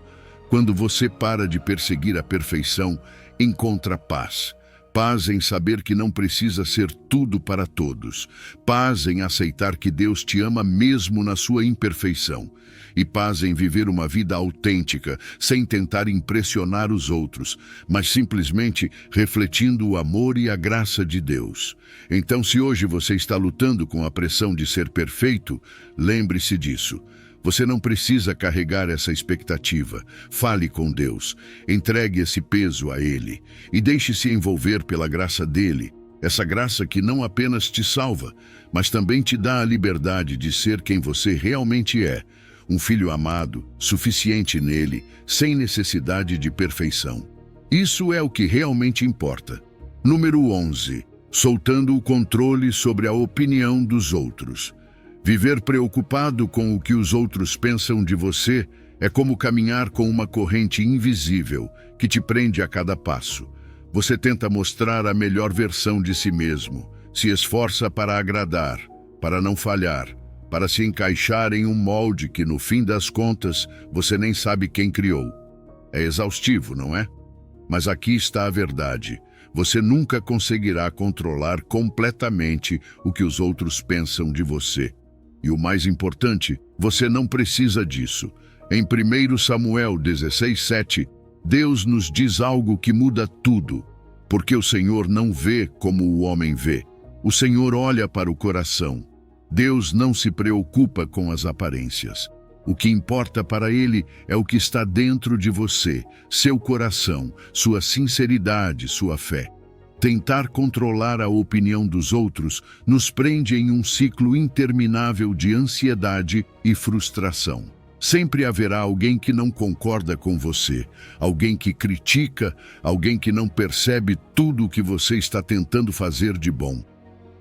quando você para de perseguir a perfeição, encontra paz. Paz em saber que não precisa ser tudo para todos. Paz em aceitar que Deus te ama mesmo na sua imperfeição. E paz em viver uma vida autêntica, sem tentar impressionar os outros, mas simplesmente refletindo o amor e a graça de Deus. Então, se hoje você está lutando com a pressão de ser perfeito, lembre-se disso. Você não precisa carregar essa expectativa. Fale com Deus, entregue esse peso a Ele e deixe-se envolver pela graça dele. Essa graça que não apenas te salva, mas também te dá a liberdade de ser quem você realmente é. Um filho amado, suficiente nele, sem necessidade de perfeição. Isso é o que realmente importa. Número 11. Soltando o controle sobre a opinião dos outros. Viver preocupado com o que os outros pensam de você é como caminhar com uma corrente invisível que te prende a cada passo. Você tenta mostrar a melhor versão de si mesmo, se esforça para agradar, para não falhar, para se encaixar em um molde que, no fim das contas, você nem sabe quem criou. É exaustivo, não é? Mas aqui está a verdade. Você nunca conseguirá controlar completamente o que os outros pensam de você. E o mais importante, você não precisa disso. Em 1 Samuel 16:7, Deus nos diz algo que muda tudo. Porque o Senhor não vê como o homem vê. O Senhor olha para o coração. Deus não se preocupa com as aparências. O que importa para Ele é o que está dentro de você, seu coração, sua sinceridade, sua fé. Tentar controlar a opinião dos outros nos prende em um ciclo interminável de ansiedade e frustração. Sempre haverá alguém que não concorda com você, alguém que critica, alguém que não percebe tudo o que você está tentando fazer de bom.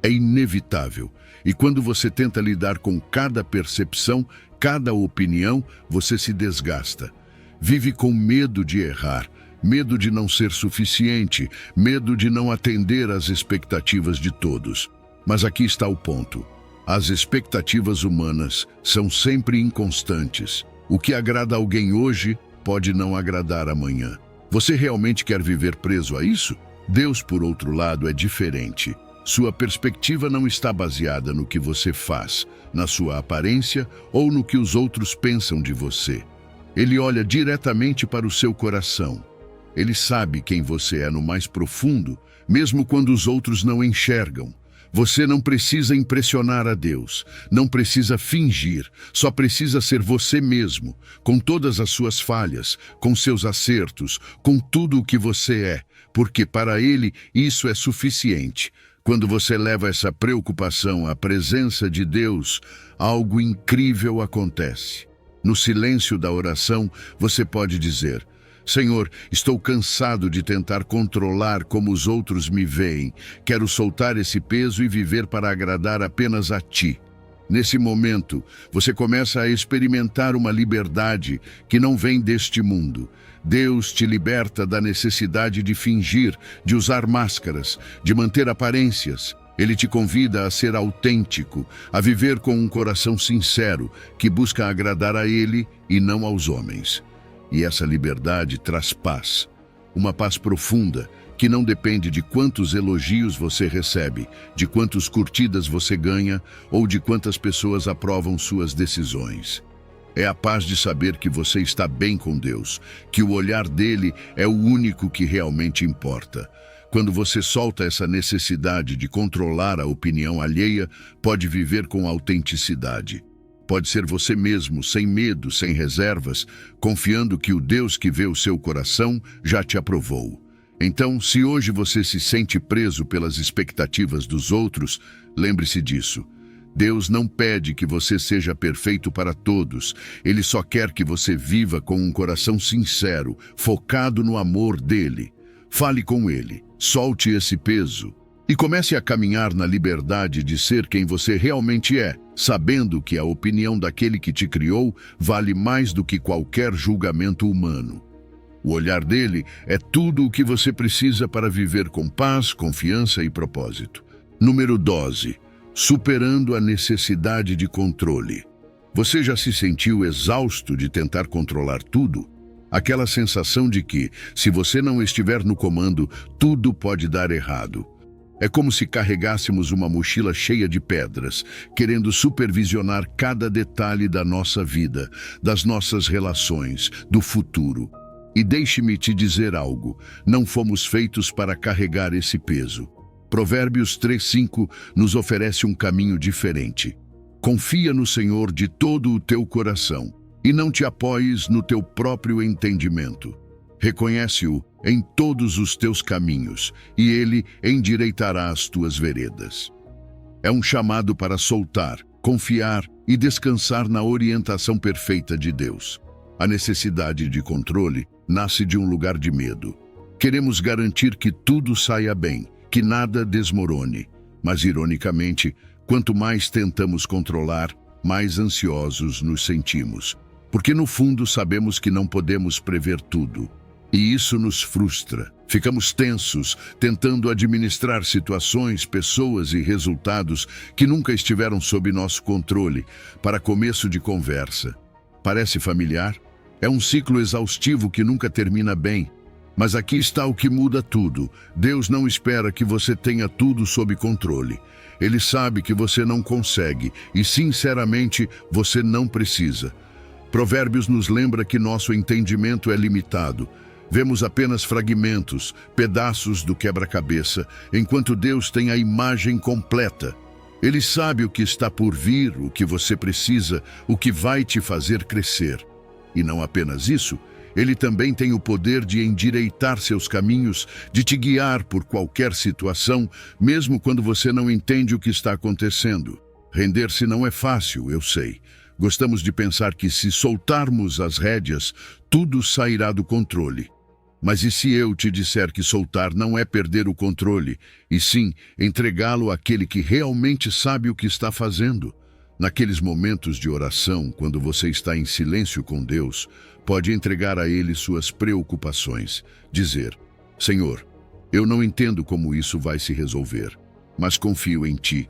É inevitável. E quando você tenta lidar com cada percepção, cada opinião, você se desgasta. Vive com medo de errar, medo de não ser suficiente, medo de não atender às expectativas de todos. Mas aqui está o ponto. As expectativas humanas são sempre inconstantes. O que agrada alguém hoje pode não agradar amanhã. Você realmente quer viver preso a isso? Deus, por outro lado, é diferente. Sua perspectiva não está baseada no que você faz, na sua aparência ou no que os outros pensam de você. Ele olha diretamente para o seu coração. Ele sabe quem você é no mais profundo, mesmo quando os outros não enxergam. Você não precisa impressionar a Deus, não precisa fingir, só precisa ser você mesmo, com todas as suas falhas, com seus acertos, com tudo o que você é, porque para Ele isso é suficiente. Quando você leva essa preocupação à presença de Deus, algo incrível acontece. No silêncio da oração, você pode dizer: Senhor, estou cansado de tentar controlar como os outros me veem. Quero soltar esse peso e viver para agradar apenas a Ti. Nesse momento, você começa a experimentar uma liberdade que não vem deste mundo. Deus te liberta da necessidade de fingir, de usar máscaras, de manter aparências. Ele te convida a ser autêntico, a viver com um coração sincero, que busca agradar a Ele e não aos homens. E essa liberdade traz paz, uma paz profunda, que não depende de quantos elogios você recebe, de quantas curtidas você ganha ou de quantas pessoas aprovam suas decisões. É a paz de saber que você está bem com Deus, que o olhar dele é o único que realmente importa. Quando você solta essa necessidade de controlar a opinião alheia, pode viver com autenticidade. Pode ser você mesmo, sem medo, sem reservas, confiando que o Deus que vê o seu coração já te aprovou. Então, se hoje você se sente preso pelas expectativas dos outros, lembre-se disso. Deus não pede que você seja perfeito para todos. Ele só quer que você viva com um coração sincero, focado no amor dele. Fale com ele, solte esse peso e comece a caminhar na liberdade de ser quem você realmente é, sabendo que a opinião daquele que te criou vale mais do que qualquer julgamento humano. O olhar dele é tudo o que você precisa para viver com paz, confiança e propósito. Número 12. Superando a necessidade de controle. Você já se sentiu exausto de tentar controlar tudo? Aquela sensação de que, se você não estiver no comando, tudo pode dar errado. É como se carregássemos uma mochila cheia de pedras, querendo supervisionar cada detalhe da nossa vida, das nossas relações, do futuro. E deixe-me te dizer algo, não fomos feitos para carregar esse peso. Provérbios 3:5 nos oferece um caminho diferente. Confia no Senhor de todo o teu coração e não te apoies no teu próprio entendimento. Reconhece-o em todos os teus caminhos e ele endireitará as tuas veredas. É um chamado para soltar, confiar e descansar na orientação perfeita de Deus. A necessidade de controle nasce de um lugar de medo. Queremos garantir que tudo saia bem, que nada desmorone. Mas, ironicamente, quanto mais tentamos controlar, mais ansiosos nos sentimos. Porque, no fundo, sabemos que não podemos prever tudo. E isso nos frustra. Ficamos tensos, tentando administrar situações, pessoas e resultados que nunca estiveram sob nosso controle. Para começo de conversa. Parece familiar? É um ciclo exaustivo que nunca termina bem. Mas aqui está o que muda tudo. Deus não espera que você tenha tudo sob controle. Ele sabe que você não consegue e, sinceramente, você não precisa. Provérbios nos lembra que nosso entendimento é limitado. Vemos apenas fragmentos, pedaços do quebra-cabeça, enquanto Deus tem a imagem completa. Ele sabe o que está por vir, o que você precisa, o que vai te fazer crescer. E não apenas isso, Ele também tem o poder de endireitar seus caminhos, de te guiar por qualquer situação, mesmo quando você não entende o que está acontecendo. Render-se não é fácil, eu sei. Gostamos de pensar que se soltarmos as rédeas, tudo sairá do controle. Mas e se eu te disser que soltar não é perder o controle, e sim entregá-lo àquele que realmente sabe o que está fazendo? Naqueles momentos de oração, quando você está em silêncio com Deus, pode entregar a Ele suas preocupações. Dizer: Senhor, eu não entendo como isso vai se resolver, mas confio em Ti.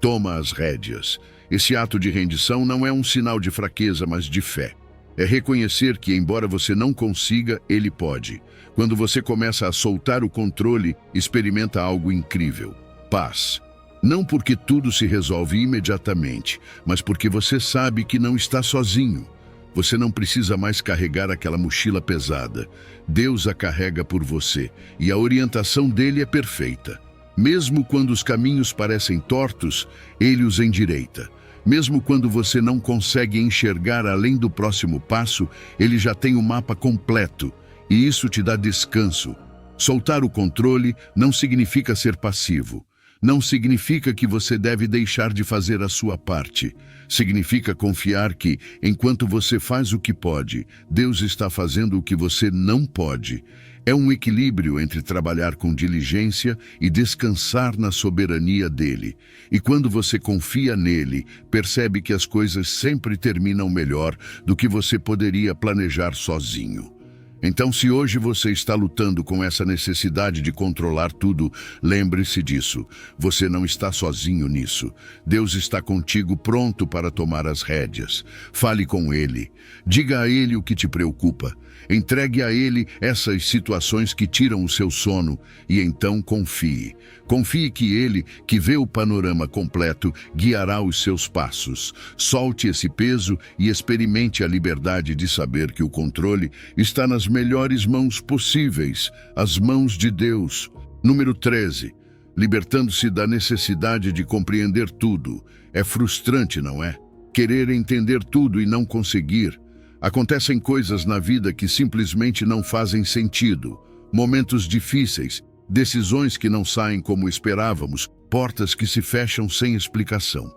Toma as rédeas. Esse ato de rendição não é um sinal de fraqueza, mas de fé. É reconhecer que, embora você não consiga, Ele pode. Quando você começa a soltar o controle, experimenta algo incrível: paz. Não porque tudo se resolve imediatamente, mas porque você sabe que não está sozinho. Você não precisa mais carregar aquela mochila pesada. Deus a carrega por você, e a orientação dele é perfeita. Mesmo quando os caminhos parecem tortos, ele os endireita. Mesmo quando você não consegue enxergar além do próximo passo, ele já tem o mapa completo, e isso te dá descanso. Soltar o controle não significa ser passivo. Não significa que você deve deixar de fazer a sua parte. Significa confiar que, enquanto você faz o que pode, Deus está fazendo o que você não pode. É um equilíbrio entre trabalhar com diligência e descansar na soberania dele. E quando você confia nele, percebe que as coisas sempre terminam melhor do que você poderia planejar sozinho. Então, se hoje você está lutando com essa necessidade de controlar tudo, lembre-se disso. Você não está sozinho nisso. Deus está contigo, pronto para tomar as rédeas. Fale com Ele. Diga a Ele o que te preocupa. Entregue a Ele essas situações que tiram o seu sono e então confie. Confie que Ele, que vê o panorama completo, guiará os seus passos. Solte esse peso e experimente a liberdade de saber que o controle está nas melhores mãos possíveis, as mãos de Deus. Número 13. Libertando-se da necessidade de compreender tudo. É frustrante, não é? Querer entender tudo e não conseguir. Acontecem coisas na vida que simplesmente não fazem sentido. Momentos difíceis, decisões que não saem como esperávamos, portas que se fecham sem explicação.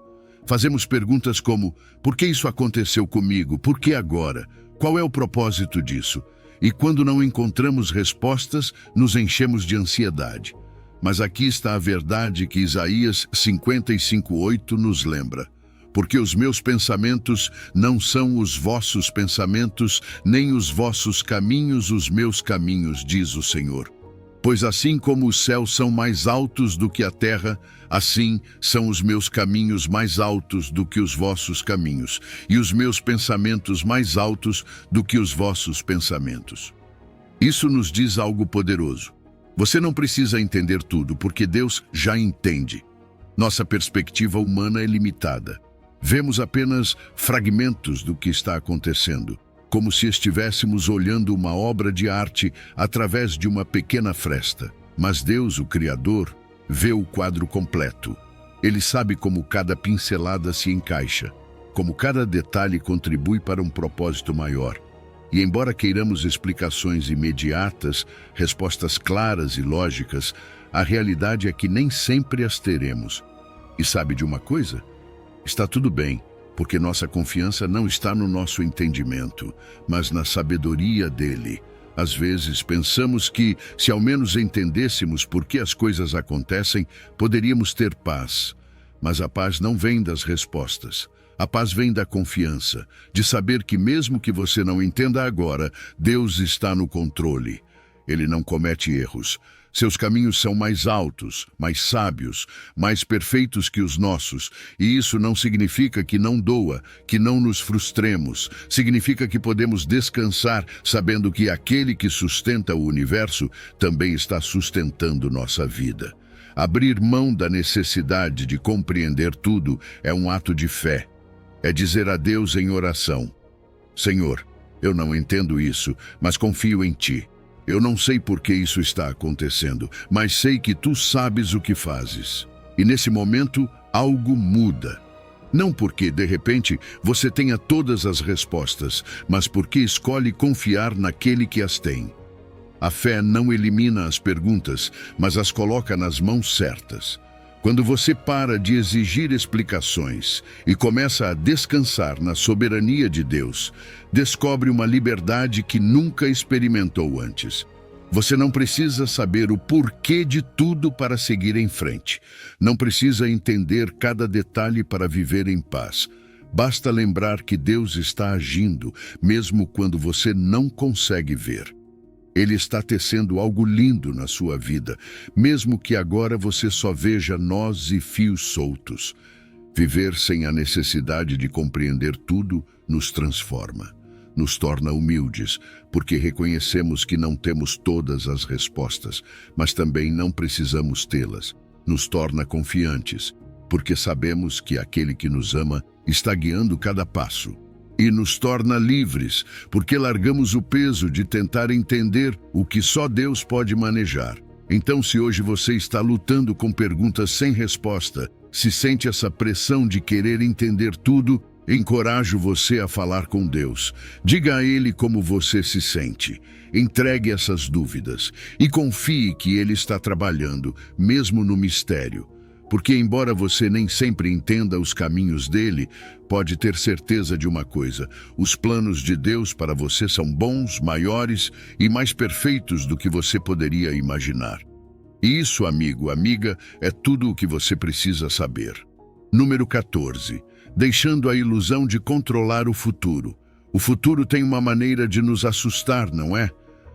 Fazemos perguntas como: por que isso aconteceu comigo? Por que agora? Qual é o propósito disso? E quando não encontramos respostas, nos enchemos de ansiedade. Mas aqui está a verdade que Isaías 55:8 nos lembra. Porque os meus pensamentos não são os vossos pensamentos, nem os vossos caminhos os meus caminhos, diz o Senhor. Pois assim como os céus são mais altos do que a terra, assim são os meus caminhos mais altos do que os vossos caminhos, e os meus pensamentos mais altos do que os vossos pensamentos. Isso nos diz algo poderoso. Você não precisa entender tudo, porque Deus já entende. Nossa perspectiva humana é limitada. Vemos apenas fragmentos do que está acontecendo, como se estivéssemos olhando uma obra de arte através de uma pequena fresta. Mas Deus, o Criador, vê o quadro completo. Ele sabe como cada pincelada se encaixa, como cada detalhe contribui para um propósito maior. E embora queiramos explicações imediatas, respostas claras e lógicas, a realidade é que nem sempre as teremos. E sabe de uma coisa? Está tudo bem, porque nossa confiança não está no nosso entendimento, mas na sabedoria dele. Às vezes pensamos que, se ao menos entendêssemos por que as coisas acontecem, poderíamos ter paz. Mas a paz não vem das respostas. A paz vem da confiança, de saber que mesmo que você não entenda agora, Deus está no controle. Ele não comete erros. Seus caminhos são mais altos, mais sábios, mais perfeitos que os nossos, e isso não significa que não doa, que não nos frustremos. Significa que podemos descansar sabendo que aquele que sustenta o universo também está sustentando nossa vida. Abrir mão da necessidade de compreender tudo é um ato de fé. É dizer a Deus em oração: Senhor, eu não entendo isso, mas confio em Ti. Eu não sei por que isso está acontecendo, mas sei que Tu sabes o que fazes. E nesse momento, algo muda. Não porque, de repente, você tenha todas as respostas, mas porque escolhe confiar naquele que as tem. A fé não elimina as perguntas, mas as coloca nas mãos certas. Quando você para de exigir explicações e começa a descansar na soberania de Deus, descobre uma liberdade que nunca experimentou antes. Você não precisa saber o porquê de tudo para seguir em frente. Não precisa entender cada detalhe para viver em paz. Basta lembrar que Deus está agindo, mesmo quando você não consegue ver. Ele está tecendo algo lindo na sua vida, mesmo que agora você só veja nós e fios soltos. Viver sem a necessidade de compreender tudo nos transforma. Nos torna humildes, porque reconhecemos que não temos todas as respostas, mas também não precisamos tê-las. Nos torna confiantes, porque sabemos que aquele que nos ama está guiando cada passo. E nos torna livres, porque largamos o peso de tentar entender o que só Deus pode manejar. Então, se hoje você está lutando com perguntas sem resposta, se sente essa pressão de querer entender tudo, encorajo você a falar com Deus. Diga a Ele como você se sente. Entregue essas dúvidas e confie que Ele está trabalhando, mesmo no mistério. Porque, embora você nem sempre entenda os caminhos dele, pode ter certeza de uma coisa: os planos de Deus para você são bons, maiores e mais perfeitos do que você poderia imaginar. E isso, amigo, amiga, é tudo o que você precisa saber. Número 14. Deixando a ilusão de controlar o futuro. O futuro tem uma maneira de nos assustar, não é?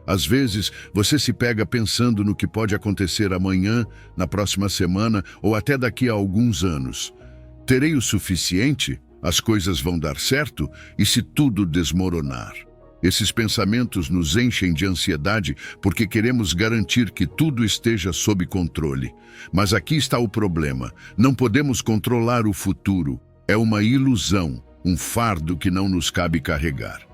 Às vezes, você se pega pensando no que pode acontecer amanhã, na próxima semana ou até daqui a alguns anos. Terei o suficiente? As coisas vão dar certo? E se tudo desmoronar? Esses pensamentos nos enchem de ansiedade porque queremos garantir que tudo esteja sob controle. Mas aqui está o problema: não podemos controlar o futuro. É uma ilusão, um fardo que não nos cabe carregar.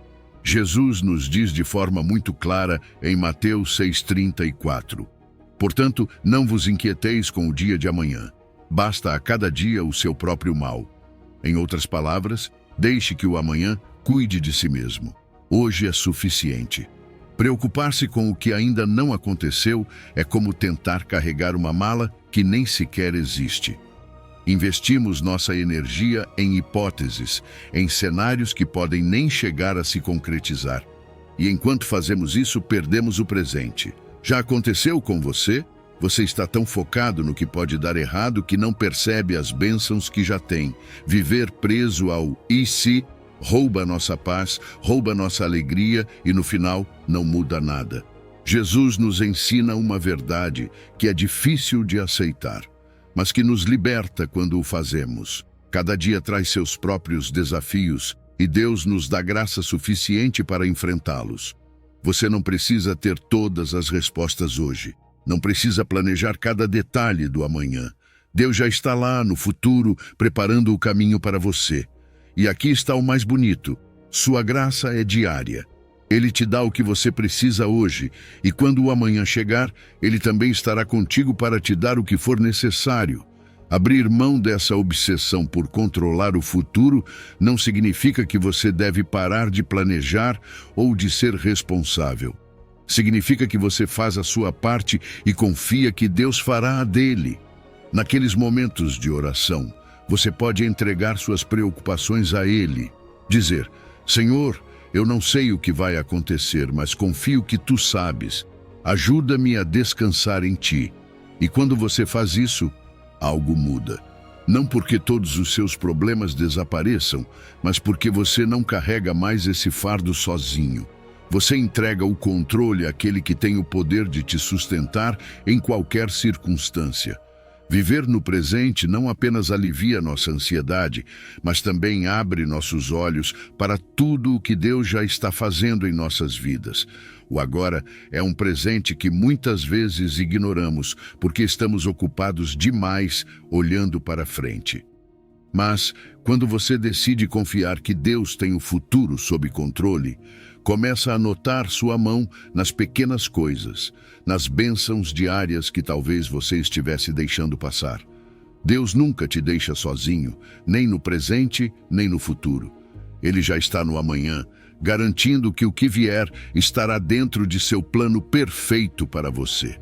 Jesus nos diz de forma muito clara em Mateus 6,34. Portanto, não vos inquieteis com o dia de amanhã. Basta a cada dia o seu próprio mal. Em outras palavras, deixe que o amanhã cuide de si mesmo. Hoje é suficiente. Preocupar-se com o que ainda não aconteceu é como tentar carregar uma mala que nem sequer existe. Investimos nossa energia em hipóteses, em cenários que podem nem chegar a se concretizar. E enquanto fazemos isso, perdemos o presente. Já aconteceu com você? Você está tão focado no que pode dar errado que não percebe as bênçãos que já tem. Viver preso ao "e se" rouba nossa paz, rouba nossa alegria e, no final, não muda nada. Jesus nos ensina uma verdade que é difícil de aceitar, mas que nos liberta quando o fazemos. Cada dia traz seus próprios desafios e Deus nos dá graça suficiente para enfrentá-los. Você não precisa ter todas as respostas hoje. Não precisa planejar cada detalhe do amanhã. Deus já está lá no futuro, preparando o caminho para você. E aqui está o mais bonito: sua graça é diária. Ele te dá o que você precisa hoje, e quando o amanhã chegar, Ele também estará contigo para te dar o que for necessário. Abrir mão dessa obsessão por controlar o futuro não significa que você deve parar de planejar ou de ser responsável. Significa que você faz a sua parte e confia que Deus fará a dele. Naqueles momentos de oração, você pode entregar suas preocupações a Ele. Dizer: Senhor, eu não sei o que vai acontecer, mas confio que Tu sabes. Ajuda-me a descansar em Ti. E quando você faz isso, algo muda. Não porque todos os seus problemas desapareçam, mas porque você não carrega mais esse fardo sozinho. Você entrega o controle àquele que tem o poder de te sustentar em qualquer circunstância. Viver no presente não apenas alivia nossa ansiedade, mas também abre nossos olhos para tudo o que Deus já está fazendo em nossas vidas. O agora é um presente que muitas vezes ignoramos porque estamos ocupados demais olhando para frente. Mas, quando você decide confiar que Deus tem o futuro sob controle, começa a notar sua mão nas pequenas coisas, nas bênçãos diárias que talvez você estivesse deixando passar. Deus nunca te deixa sozinho, nem no presente, nem no futuro. Ele já está no amanhã, garantindo que o que vier estará dentro de seu plano perfeito para você.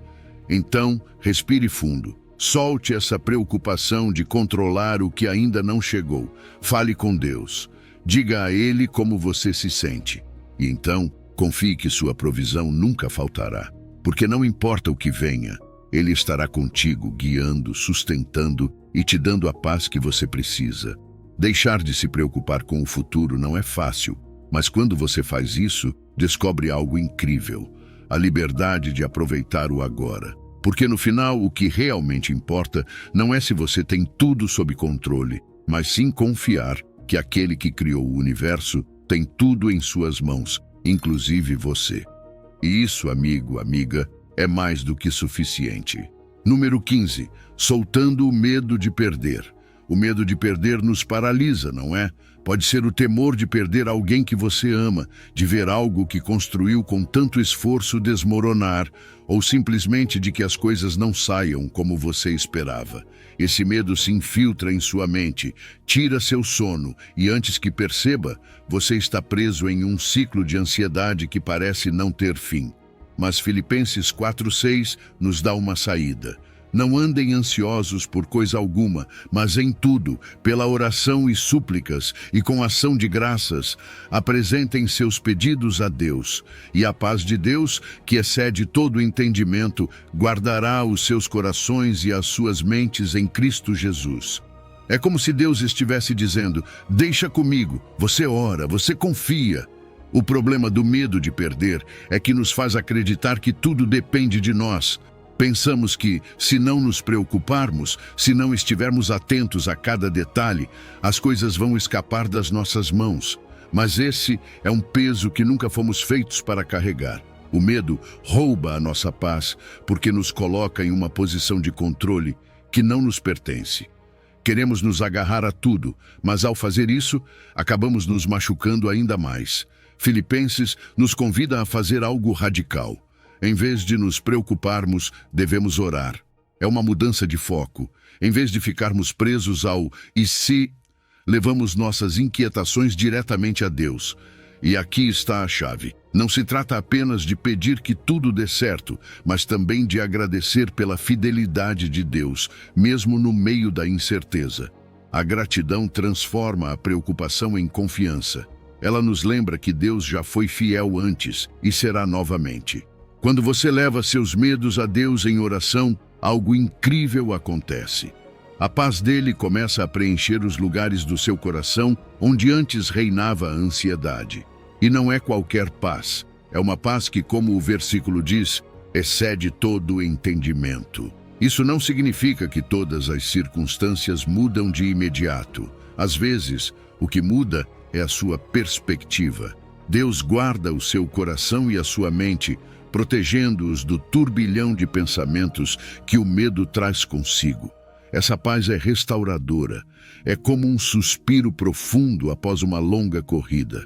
Então, respire fundo. Solte essa preocupação de controlar o que ainda não chegou. Fale com Deus. Diga a Ele como você se sente. E então, confie que sua provisão nunca faltará. porque não importa o que venha, Ele estará contigo, guiando, sustentando e te dando a paz que você precisa. Deixar de se preocupar com o futuro não é fácil, mas quando você faz isso, descobre algo incrível: a liberdade de aproveitar o agora. Porque no final, o que realmente importa não é se você tem tudo sob controle, mas sim confiar que aquele que criou o universo tem tudo em suas mãos, inclusive você. E isso, amigo, amiga, é mais do que suficiente. Número 15. Soltando o medo de perder. O medo de perder nos paralisa, não é? Pode ser o temor de perder alguém que você ama, de ver algo que construiu com tanto esforço desmoronar, ou simplesmente de que as coisas não saiam como você esperava. Esse medo se infiltra em sua mente, tira seu sono e, antes que perceba, você está preso em um ciclo de ansiedade que parece não ter fim. Mas Filipenses 4:6 nos dá uma saída. Não andem ansiosos por coisa alguma, mas em tudo, pela oração e súplicas e com ação de graças, apresentem seus pedidos a Deus. E a paz de Deus, que excede todo entendimento, guardará os seus corações e as suas mentes em Cristo Jesus. É como se Deus estivesse dizendo: deixa comigo, você ora, você confia. O problema do medo de perder é que nos faz acreditar que tudo depende de nós. Pensamos que, se não nos preocuparmos, se não estivermos atentos a cada detalhe, as coisas vão escapar das nossas mãos. Mas esse é um peso que nunca fomos feitos para carregar. O medo rouba a nossa paz, porque nos coloca em uma posição de controle que não nos pertence. Queremos nos agarrar a tudo, mas ao fazer isso, acabamos nos machucando ainda mais. Filipenses nos convida a fazer algo radical. Em vez de nos preocuparmos, devemos orar. É uma mudança de foco. Em vez de ficarmos presos ao "e se", levamos nossas inquietações diretamente a Deus. E aqui está a chave. Não se trata apenas de pedir que tudo dê certo, mas também de agradecer pela fidelidade de Deus, mesmo no meio da incerteza. A gratidão transforma a preocupação em confiança. Ela nos lembra que Deus já foi fiel antes e será novamente. Quando você leva seus medos a Deus em oração, algo incrível acontece. A paz dele começa a preencher os lugares do seu coração onde antes reinava a ansiedade. E não é qualquer paz. É uma paz que, como o versículo diz, excede todo o entendimento. Isso não significa que todas as circunstâncias mudam de imediato. Às vezes, o que muda é a sua perspectiva. Deus guarda o seu coração e a sua mente, protegendo-os do turbilhão de pensamentos que o medo traz consigo. Essa paz é restauradora, é como um suspiro profundo após uma longa corrida.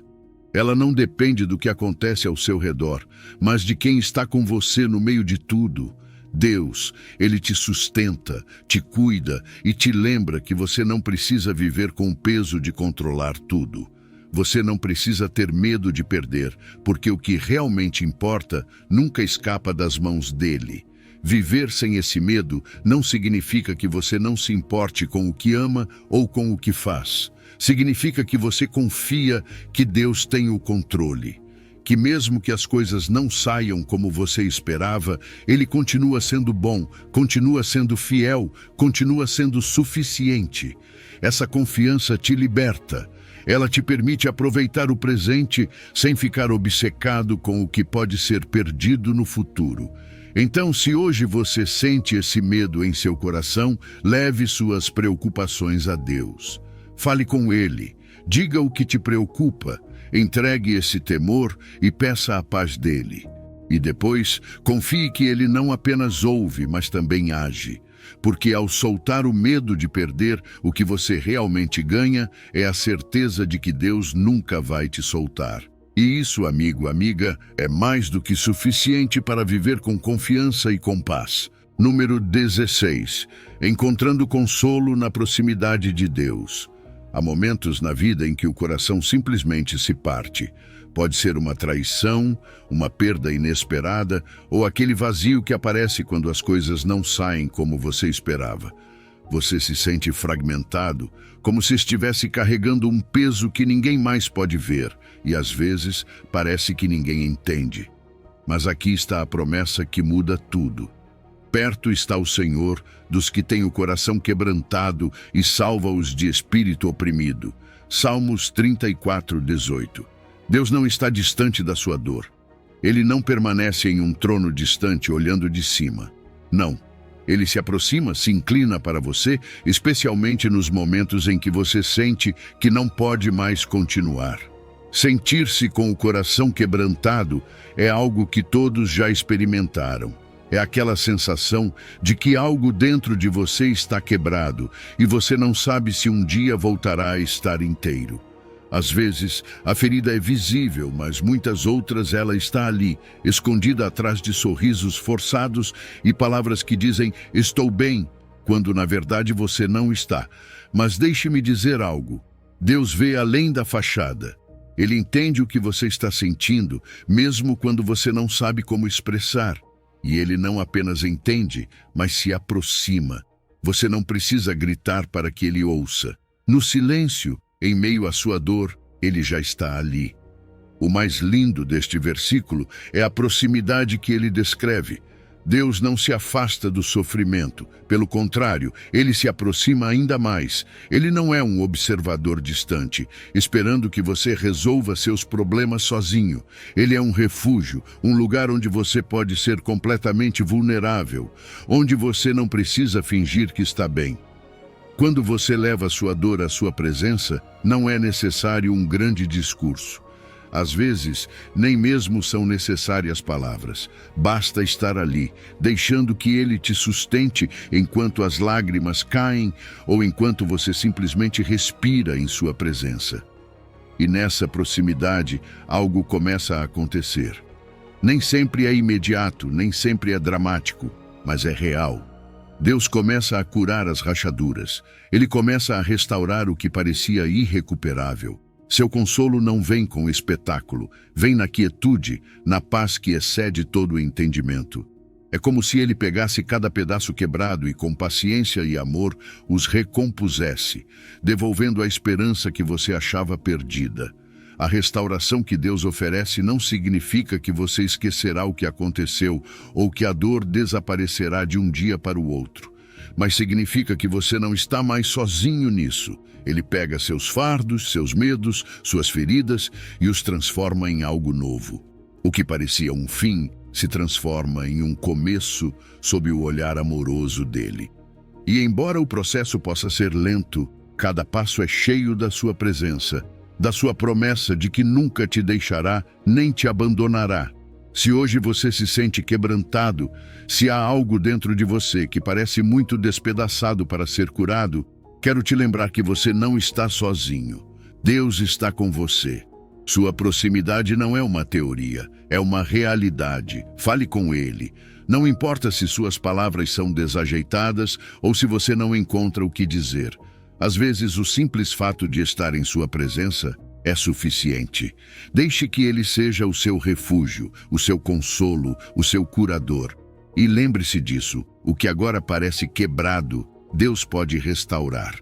Ela não depende do que acontece ao seu redor, mas de quem está com você no meio de tudo. Deus, Ele te sustenta, te cuida e te lembra que você não precisa viver com o peso de controlar tudo. Você não precisa ter medo de perder, porque o que realmente importa nunca escapa das mãos dele. Viver sem esse medo não significa que você não se importe com o que ama ou com o que faz. Significa que você confia que Deus tem o controle. Que mesmo que as coisas não saiam como você esperava, Ele continua sendo bom, continua sendo fiel, continua sendo suficiente. Essa confiança te liberta. Ela te permite aproveitar o presente sem ficar obcecado com o que pode ser perdido no futuro. Então, se hoje você sente esse medo em seu coração, leve suas preocupações a Deus. Fale com Ele, diga o que te preocupa, entregue esse temor e peça a paz dele. E depois, confie que Ele não apenas ouve, mas também age. Porque ao soltar o medo de perder, o que você realmente ganha é a certeza de que Deus nunca vai te soltar. E isso, amigo, amiga, é mais do que suficiente para viver com confiança e com paz. Número 16. Encontrando consolo na proximidade de Deus. Há momentos na vida em que o coração simplesmente se parte. Pode ser uma traição, uma perda inesperada ou aquele vazio que aparece quando as coisas não saem como você esperava. Você se sente fragmentado, como se estivesse carregando um peso que ninguém mais pode ver e às vezes parece que ninguém entende. Mas aqui está a promessa que muda tudo. Perto está o Senhor dos que têm o coração quebrantado e salva-os de espírito oprimido. Salmos 34:18. Deus não está distante da sua dor. Ele não permanece em um trono distante olhando de cima. Não. Ele se aproxima, se inclina para você, especialmente nos momentos em que você sente que não pode mais continuar. Sentir-se com o coração quebrantado é algo que todos já experimentaram. É aquela sensação de que algo dentro de você está quebrado e você não sabe se um dia voltará a estar inteiro. Às vezes, a ferida é visível, mas muitas outras ela está ali, escondida atrás de sorrisos forçados e palavras que dizem "estou bem", quando na verdade você não está. Mas deixe-me dizer algo. Deus vê além da fachada. Ele entende o que você está sentindo, mesmo quando você não sabe como expressar. E ele não apenas entende, mas se aproxima. Você não precisa gritar para que ele ouça. No silêncio, em meio à sua dor, ele já está ali. O mais lindo deste versículo é a proximidade que ele descreve. Deus não se afasta do sofrimento. Pelo contrário, ele se aproxima ainda mais. Ele não é um observador distante, esperando que você resolva seus problemas sozinho. Ele é um refúgio, um lugar onde você pode ser completamente vulnerável, onde você não precisa fingir que está bem. Quando você leva sua dor à sua presença, não é necessário um grande discurso. Às vezes, nem mesmo são necessárias palavras. Basta estar ali, deixando que ele te sustente enquanto as lágrimas caem ou enquanto você simplesmente respira em sua presença. E nessa proximidade, algo começa a acontecer. Nem sempre é imediato, nem sempre é dramático, mas é real. Deus começa a curar as rachaduras. Ele começa a restaurar o que parecia irrecuperável. Seu consolo não vem com espetáculo, vem na quietude, na paz que excede todo o entendimento. É como se ele pegasse cada pedaço quebrado e com paciência e amor os recompusesse, devolvendo a esperança que você achava perdida. A restauração que Deus oferece não significa que você esquecerá o que aconteceu ou que a dor desaparecerá de um dia para o outro, mas significa que você não está mais sozinho nisso. Ele pega seus fardos, seus medos, suas feridas e os transforma em algo novo. O que parecia um fim se transforma em um começo sob o olhar amoroso dele. E embora o processo possa ser lento, cada passo é cheio da sua presença, da sua promessa de que nunca te deixará nem te abandonará. Se hoje você se sente quebrantado, se há algo dentro de você que parece muito despedaçado para ser curado, quero te lembrar que você não está sozinho. Deus está com você. Sua proximidade não é uma teoria, é uma realidade. Fale com Ele. Não importa se suas palavras são desajeitadas ou se você não encontra o que dizer. Às vezes, o simples fato de estar em sua presença é suficiente. Deixe que Ele seja o seu refúgio, o seu consolo, o seu curador. E lembre-se disso, o que agora parece quebrado, Deus pode restaurar.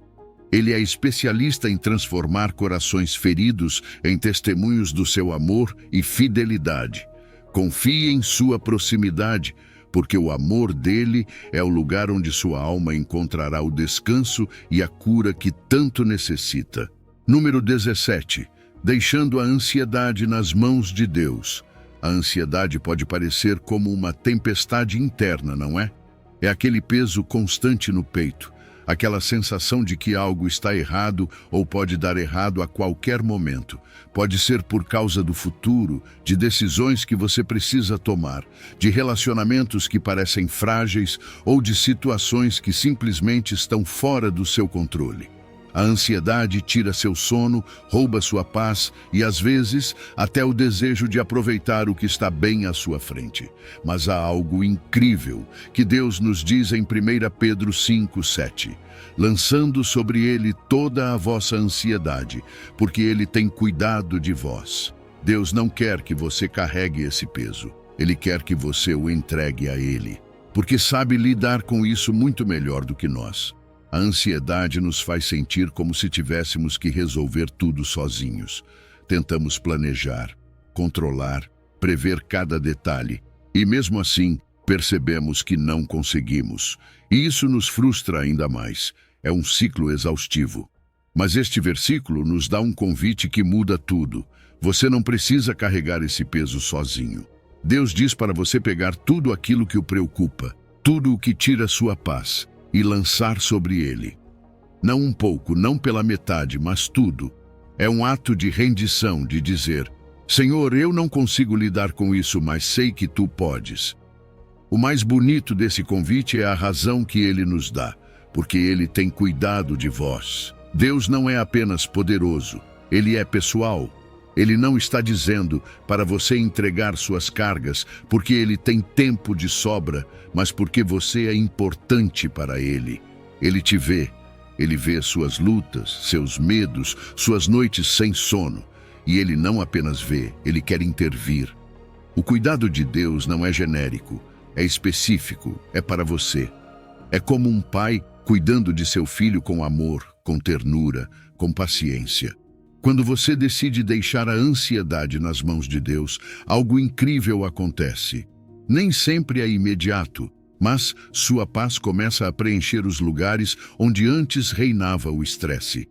Ele é especialista em transformar corações feridos em testemunhos do seu amor e fidelidade. Confie em sua proximidade, porque o amor dele é o lugar onde sua alma encontrará o descanso e a cura que tanto necessita. Número 17. Deixando a ansiedade nas mãos de Deus. A ansiedade pode parecer como uma tempestade interna, não é? É aquele peso constante no peito, aquela sensação de que algo está errado ou pode dar errado a qualquer momento. Pode ser por causa do futuro, de decisões que você precisa tomar, de relacionamentos que parecem frágeis ou de situações que simplesmente estão fora do seu controle. A ansiedade tira seu sono, rouba sua paz e, às vezes, até o desejo de aproveitar o que está bem à sua frente. Mas há algo incrível que Deus nos diz em 1 Pedro 5:7. Lançando sobre ele toda a vossa ansiedade, porque ele tem cuidado de vós. Deus não quer que você carregue esse peso. Ele quer que você o entregue a ele, porque sabe lidar com isso muito melhor do que nós. A ansiedade nos faz sentir como se tivéssemos que resolver tudo sozinhos. Tentamos planejar, controlar prever cada detalhe. E mesmo assim, percebemos que não conseguimos. E isso nos frustra ainda mais. É um ciclo exaustivo. Mas este versículo nos dá um convite que muda tudo. Você não precisa carregar esse peso sozinho. Deus diz para você pegar tudo aquilo que o preocupa, tudo o que tira sua paz, e lançar sobre ele. Não um pouco, não pela metade, mas tudo. É um ato de rendição, de dizer: Senhor, eu não consigo lidar com isso, mas sei que tu podes. O mais bonito desse convite é a razão que ele nos dá, porque ele tem cuidado de vós. Deus não é apenas poderoso, ele é pessoal. Ele não está dizendo para você entregar suas cargas porque ele tem tempo de sobra, mas porque você é importante para ele. Ele te vê. Ele vê suas lutas, seus medos, suas noites sem sono. E ele não apenas vê, ele quer intervir. O cuidado de Deus não é genérico, é específico, é para você. É como um pai cuidando de seu filho com amor, com ternura, com paciência. Quando você decide deixar a ansiedade nas mãos de Deus, algo incrível acontece. Nem sempre é imediato, mas sua paz começa a preencher os lugares onde antes reinava o estresse.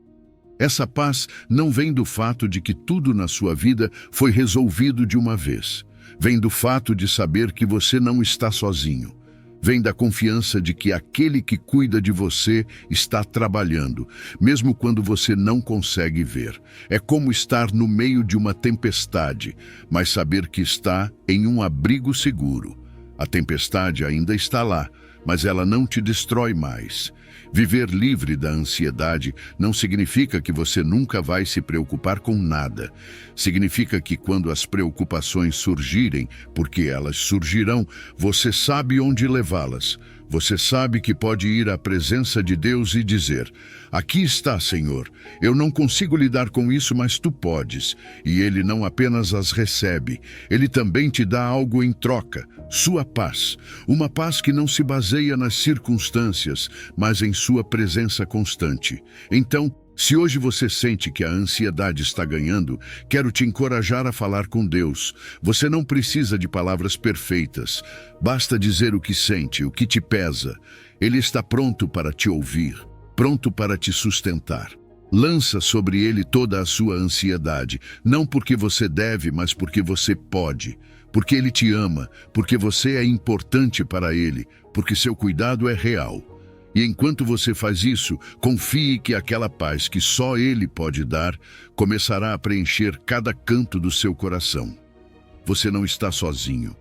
Essa paz não vem do fato de que tudo na sua vida foi resolvido de uma vez. Vem do fato de saber que você não está sozinho. Vem da confiança de que aquele que cuida de você está trabalhando, mesmo quando você não consegue ver. É como estar no meio de uma tempestade, mas saber que está em um abrigo seguro. A tempestade ainda está lá, mas ela não te destrói mais. Viver livre da ansiedade não significa que você nunca vai se preocupar com nada. Significa que quando as preocupações surgirem, porque elas surgirão, você sabe onde levá-las. Você sabe que pode ir à presença de Deus e dizer: aqui está, Senhor, eu não consigo lidar com isso, mas tu podes. E Ele não apenas as recebe, Ele também te dá algo em troca, sua paz. Uma paz que não se baseia nas circunstâncias, mas em sua presença constante. Então, se hoje você sente que a ansiedade está ganhando, quero te encorajar a falar com Deus. Você não precisa de palavras perfeitas. Basta dizer o que sente, o que te pesa. Ele está pronto para te ouvir, pronto para te sustentar. Lança sobre ele toda a sua ansiedade, não porque você deve, mas porque você pode. Porque ele te ama, porque você é importante para ele, porque seu cuidado é real. E enquanto você faz isso, confie que aquela paz que só Ele pode dar começará a preencher cada canto do seu coração. Você não está sozinho.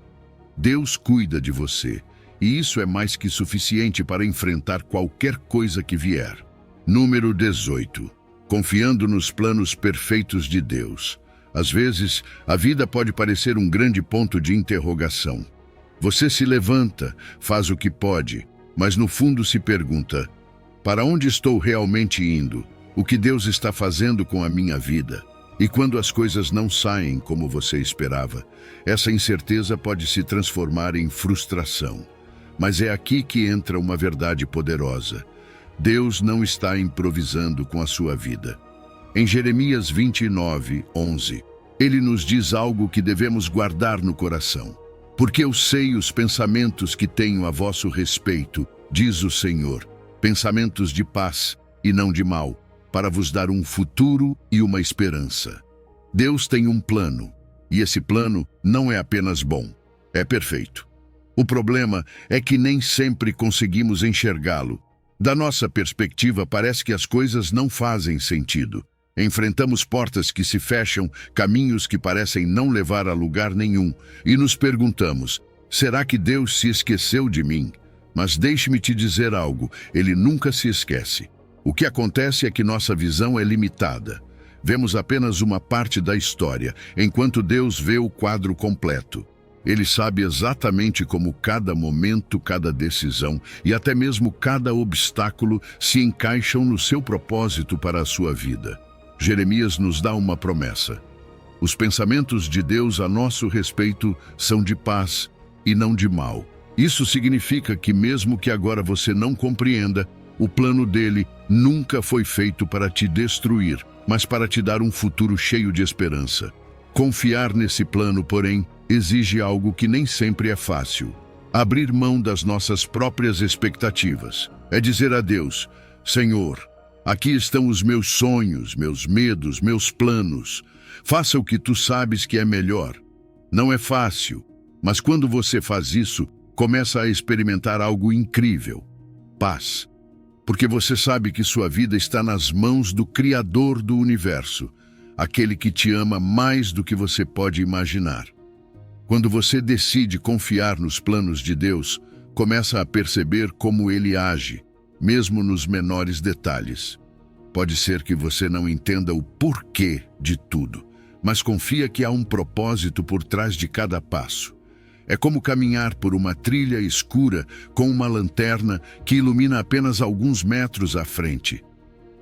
Deus cuida de você, e isso é mais que suficiente para enfrentar qualquer coisa que vier. Número 18. Confiando nos planos perfeitos de Deus. Às vezes, a vida pode parecer um grande ponto de interrogação. Você se levanta, faz o que pode, mas no fundo se pergunta: para onde estou realmente indo? O que Deus está fazendo com a minha vida? E quando as coisas não saem como você esperava, essa incerteza pode se transformar em frustração. Mas é aqui que entra uma verdade poderosa. Deus não está improvisando com a sua vida. Em Jeremias 29:11, ele nos diz algo que devemos guardar no coração. Porque eu sei os pensamentos que tenho a vosso respeito, diz o Senhor, pensamentos de paz e não de mal, para vos dar um futuro e uma esperança. Deus tem um plano, e esse plano não é apenas bom, é perfeito. O problema é que nem sempre conseguimos enxergá-lo. Da nossa perspectiva, parece que as coisas não fazem sentido. Enfrentamos portas que se fecham, caminhos que parecem não levar a lugar nenhum, e nos perguntamos: será que Deus se esqueceu de mim? Mas deixe-me te dizer algo, Ele nunca se esquece. O que acontece é que nossa visão é limitada. Vemos apenas uma parte da história, enquanto Deus vê o quadro completo. Ele sabe exatamente como cada momento, cada decisão e até mesmo cada obstáculo se encaixam no seu propósito para a sua vida. Jeremias nos dá uma promessa. Os pensamentos de Deus a nosso respeito são de paz e não de mal. Isso significa que mesmo que agora você não compreenda, o plano dele nunca foi feito para te destruir, mas para te dar um futuro cheio de esperança. Confiar nesse plano, porém, exige algo que nem sempre é fácil: abrir mão das nossas próprias expectativas. É dizer a Deus: Senhor, aqui estão os meus sonhos, meus medos, meus planos. Faça o que tu sabes que é melhor. Não é fácil, mas quando você faz isso, começa a experimentar algo incrível: paz. Porque você sabe que sua vida está nas mãos do Criador do universo, aquele que te ama mais do que você pode imaginar. Quando você decide confiar nos planos de Deus, começa a perceber como Ele age, mesmo nos menores detalhes. Pode ser que você não entenda o porquê de tudo, mas confia que há um propósito por trás de cada passo. É como caminhar por uma trilha escura com uma lanterna que ilumina apenas alguns metros à frente.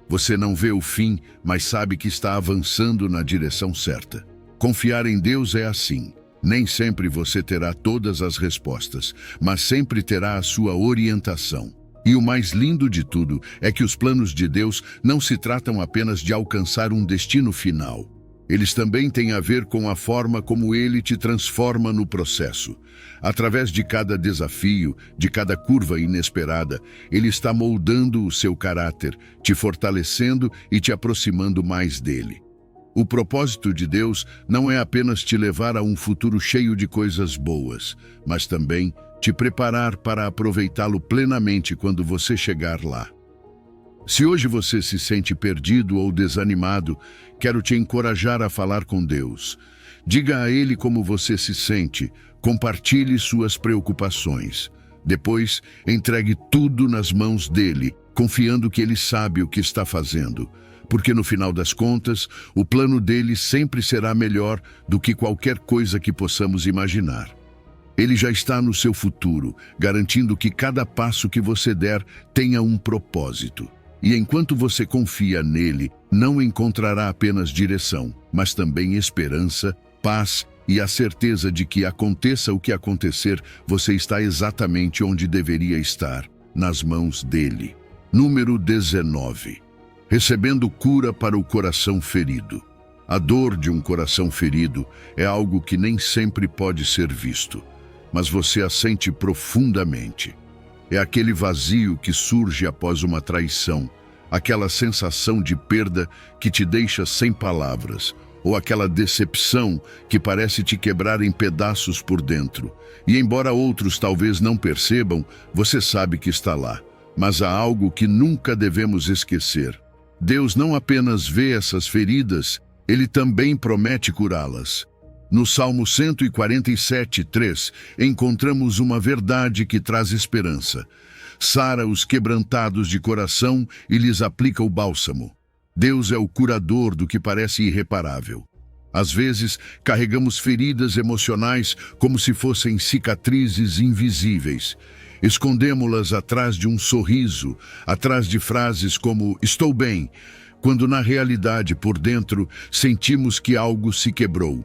Você não vê o fim, mas sabe que está avançando na direção certa. Confiar em Deus é assim. Nem sempre você terá todas as respostas, mas sempre terá a sua orientação. E o mais lindo de tudo é que os planos de Deus não se tratam apenas de alcançar um destino final. Eles também têm a ver com a forma como Ele te transforma no processo. Através de cada desafio, de cada curva inesperada, Ele está moldando o seu caráter, te fortalecendo e te aproximando mais dele. O propósito de Deus não é apenas te levar a um futuro cheio de coisas boas, mas também te preparar para aproveitá-lo plenamente quando você chegar lá. Se hoje você se sente perdido ou desanimado, quero te encorajar a falar com Deus. Diga a Ele como você se sente, compartilhe suas preocupações. Depois, entregue tudo nas mãos dele, confiando que Ele sabe o que está fazendo. Porque no final das contas, o plano dele sempre será melhor do que qualquer coisa que possamos imaginar. Ele já está no seu futuro, garantindo que cada passo que você der tenha um propósito. E enquanto você confia nele, não encontrará apenas direção, mas também esperança, paz e a certeza de que aconteça o que acontecer, você está exatamente onde deveria estar, nas mãos dele. Número 19. Recebendo cura para o coração ferido. A dor de um coração ferido é algo que nem sempre pode ser visto, mas você a sente profundamente. É aquele vazio que surge após uma traição, aquela sensação de perda que te deixa sem palavras, ou aquela decepção que parece te quebrar em pedaços por dentro. E embora outros talvez não percebam, você sabe que está lá. Mas há algo que nunca devemos esquecer. Deus não apenas vê essas feridas, Ele também promete curá-las. No Salmo 147:3, encontramos uma verdade que traz esperança. Sara os quebrantados de coração e lhes aplica o bálsamo. Deus é o curador do que parece irreparável. Às vezes, carregamos feridas emocionais como se fossem cicatrizes invisíveis. Escondemo-las atrás de um sorriso, atrás de frases como "estou bem", quando na realidade, por dentro, sentimos que algo se quebrou.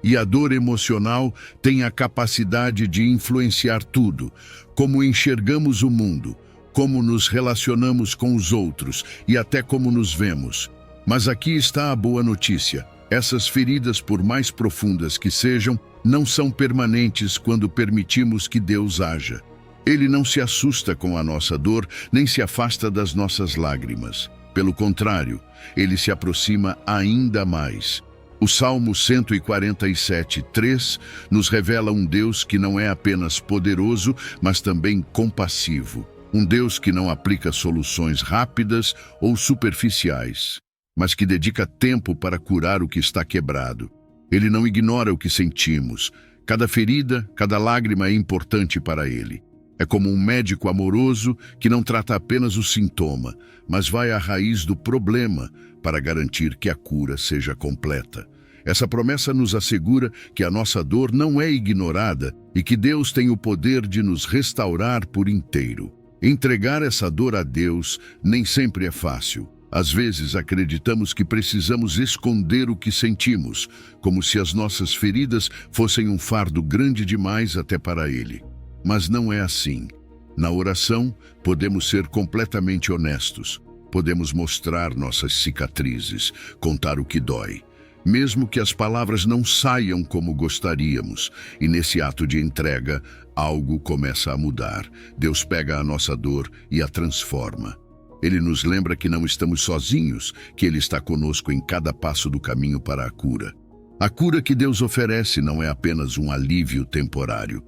E a dor emocional tem a capacidade de influenciar tudo, como enxergamos o mundo, como nos relacionamos com os outros e até como nos vemos. Mas aqui está a boa notícia. Essas feridas, por mais profundas que sejam, não são permanentes quando permitimos que Deus haja. Ele não se assusta com a nossa dor, nem se afasta das nossas lágrimas. Pelo contrário, Ele se aproxima ainda mais. O Salmo 147:3 nos revela um Deus que não é apenas poderoso, mas também compassivo. Um Deus que não aplica soluções rápidas ou superficiais, mas que dedica tempo para curar o que está quebrado. Ele não ignora o que sentimos. Cada ferida, cada lágrima é importante para Ele. É como um médico amoroso que não trata apenas o sintoma, mas vai à raiz do problema para garantir que a cura seja completa. Essa promessa nos assegura que a nossa dor não é ignorada e que Deus tem o poder de nos restaurar por inteiro. Entregar essa dor a Deus nem sempre é fácil. Às vezes acreditamos que precisamos esconder o que sentimos, como se as nossas feridas fossem um fardo grande demais até para Ele. Mas não é assim. Na oração, podemos ser completamente honestos. Podemos mostrar nossas cicatrizes, contar o que dói. mesmo que as palavras não saiam como gostaríamos. E nesse ato de entrega, algo começa a mudar. Deus pega a nossa dor e a transforma. Ele nos lembra que não estamos sozinhos, que Ele está conosco em cada passo do caminho para a cura. A cura que Deus oferece não é apenas um alívio temporário.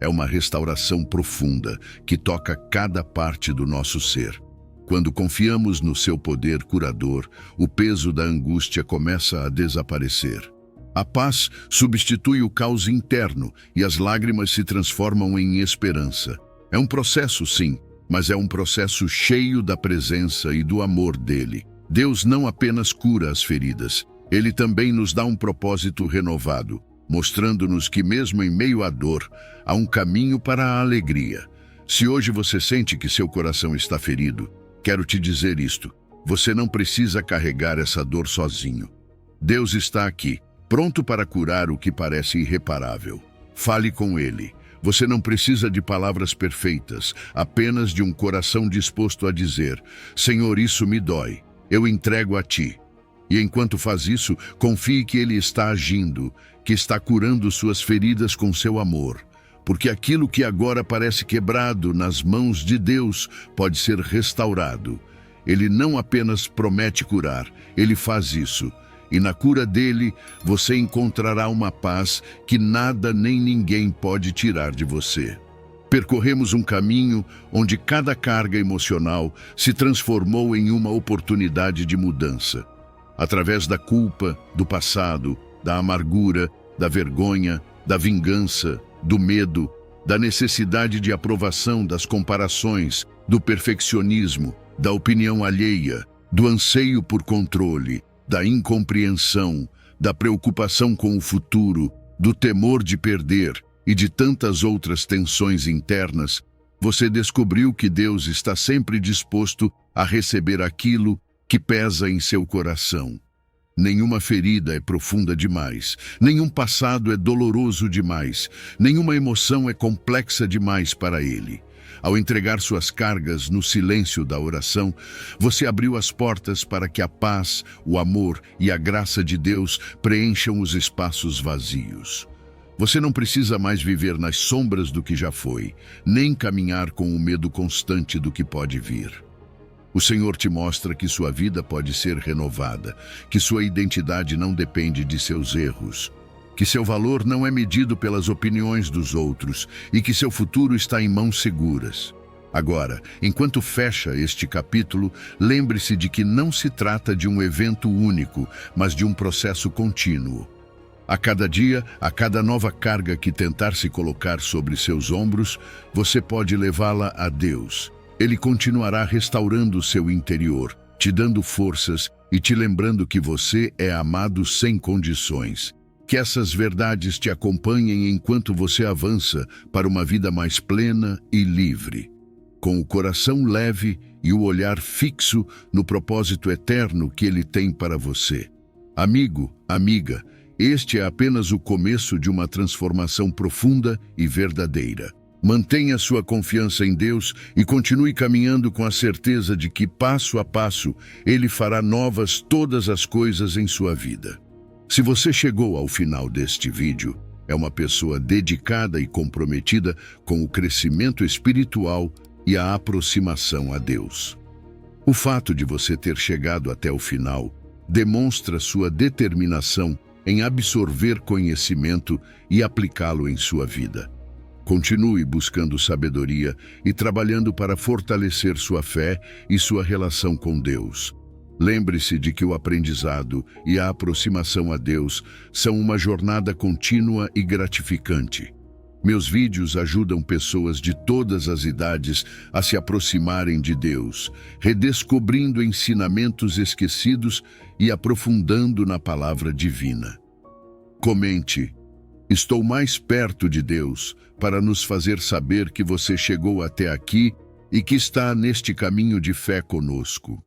É uma restauração profunda que toca cada parte do nosso ser. Quando confiamos no seu poder curador, o peso da angústia começa a desaparecer. A paz substitui o caos interno e as lágrimas se transformam em esperança. É um processo, sim, mas é um processo cheio da presença e do amor dele. Deus não apenas cura as feridas, Ele também nos dá um propósito renovado, mostrando-nos que mesmo em meio à dor, há um caminho para a alegria. Se hoje você sente que seu coração está ferido, quero te dizer isto: você não precisa carregar essa dor sozinho. Deus está aqui, pronto para curar o que parece irreparável. Fale com Ele. Você não precisa de palavras perfeitas, apenas de um coração disposto a dizer: Senhor, isso me dói, eu entrego a Ti. E enquanto faz isso, confie que Ele está agindo, que está curando suas feridas com seu amor. Porque aquilo que agora parece quebrado nas mãos de Deus pode ser restaurado. Ele não apenas promete curar, Ele faz isso. E na cura dele, você encontrará uma paz que nada nem ninguém pode tirar de você. Percorremos um caminho onde cada carga emocional se transformou em uma oportunidade de mudança. Através da culpa, do passado, da amargura, da vergonha, da vingança, do medo, da necessidade de aprovação, das comparações, do perfeccionismo, da opinião alheia, do anseio por controle, da incompreensão, da preocupação com o futuro, do temor de perder e de tantas outras tensões internas, você descobriu que Deus está sempre disposto a receber aquilo que pesa em seu coração. Nenhuma ferida é profunda demais, nenhum passado é doloroso demais, nenhuma emoção é complexa demais para Ele. Ao entregar suas cargas no silêncio da oração, você abriu as portas para que a paz, o amor e a graça de Deus preencham os espaços vazios. Você não precisa mais viver nas sombras do que já foi, nem caminhar com o medo constante do que pode vir. O Senhor te mostra que sua vida pode ser renovada, que sua identidade não depende de seus erros, que seu valor não é medido pelas opiniões dos outros e que seu futuro está em mãos seguras. Agora, enquanto fecha este capítulo, lembre-se de que não se trata de um evento único, mas de um processo contínuo. A cada dia, a cada nova carga que tentar se colocar sobre seus ombros, você pode levá-la a Deus. Ele continuará restaurando seu interior, te dando forças e te lembrando que você é amado sem condições. Que essas verdades te acompanhem enquanto você avança para uma vida mais plena e livre, com o coração leve e o olhar fixo no propósito eterno que Ele tem para você. Amigo, amiga, este é apenas o começo de uma transformação profunda e verdadeira. Mantenha sua confiança em Deus e continue caminhando com a certeza de que, passo a passo, Ele fará novas todas as coisas em sua vida. Se você chegou ao final deste vídeo, é uma pessoa dedicada e comprometida com o crescimento espiritual e a aproximação a Deus. O fato de você ter chegado até o final demonstra sua determinação em absorver conhecimento e aplicá-lo em sua vida. Continue buscando sabedoria e trabalhando para fortalecer sua fé e sua relação com Deus. Lembre-se de que o aprendizado e a aproximação a Deus são uma jornada contínua e gratificante. Meus vídeos ajudam pessoas de todas as idades a se aproximarem de Deus, redescobrindo ensinamentos esquecidos e aprofundando na palavra divina. Comente: estou mais perto de Deus, para nos fazer saber que você chegou até aqui e que está neste caminho de fé conosco.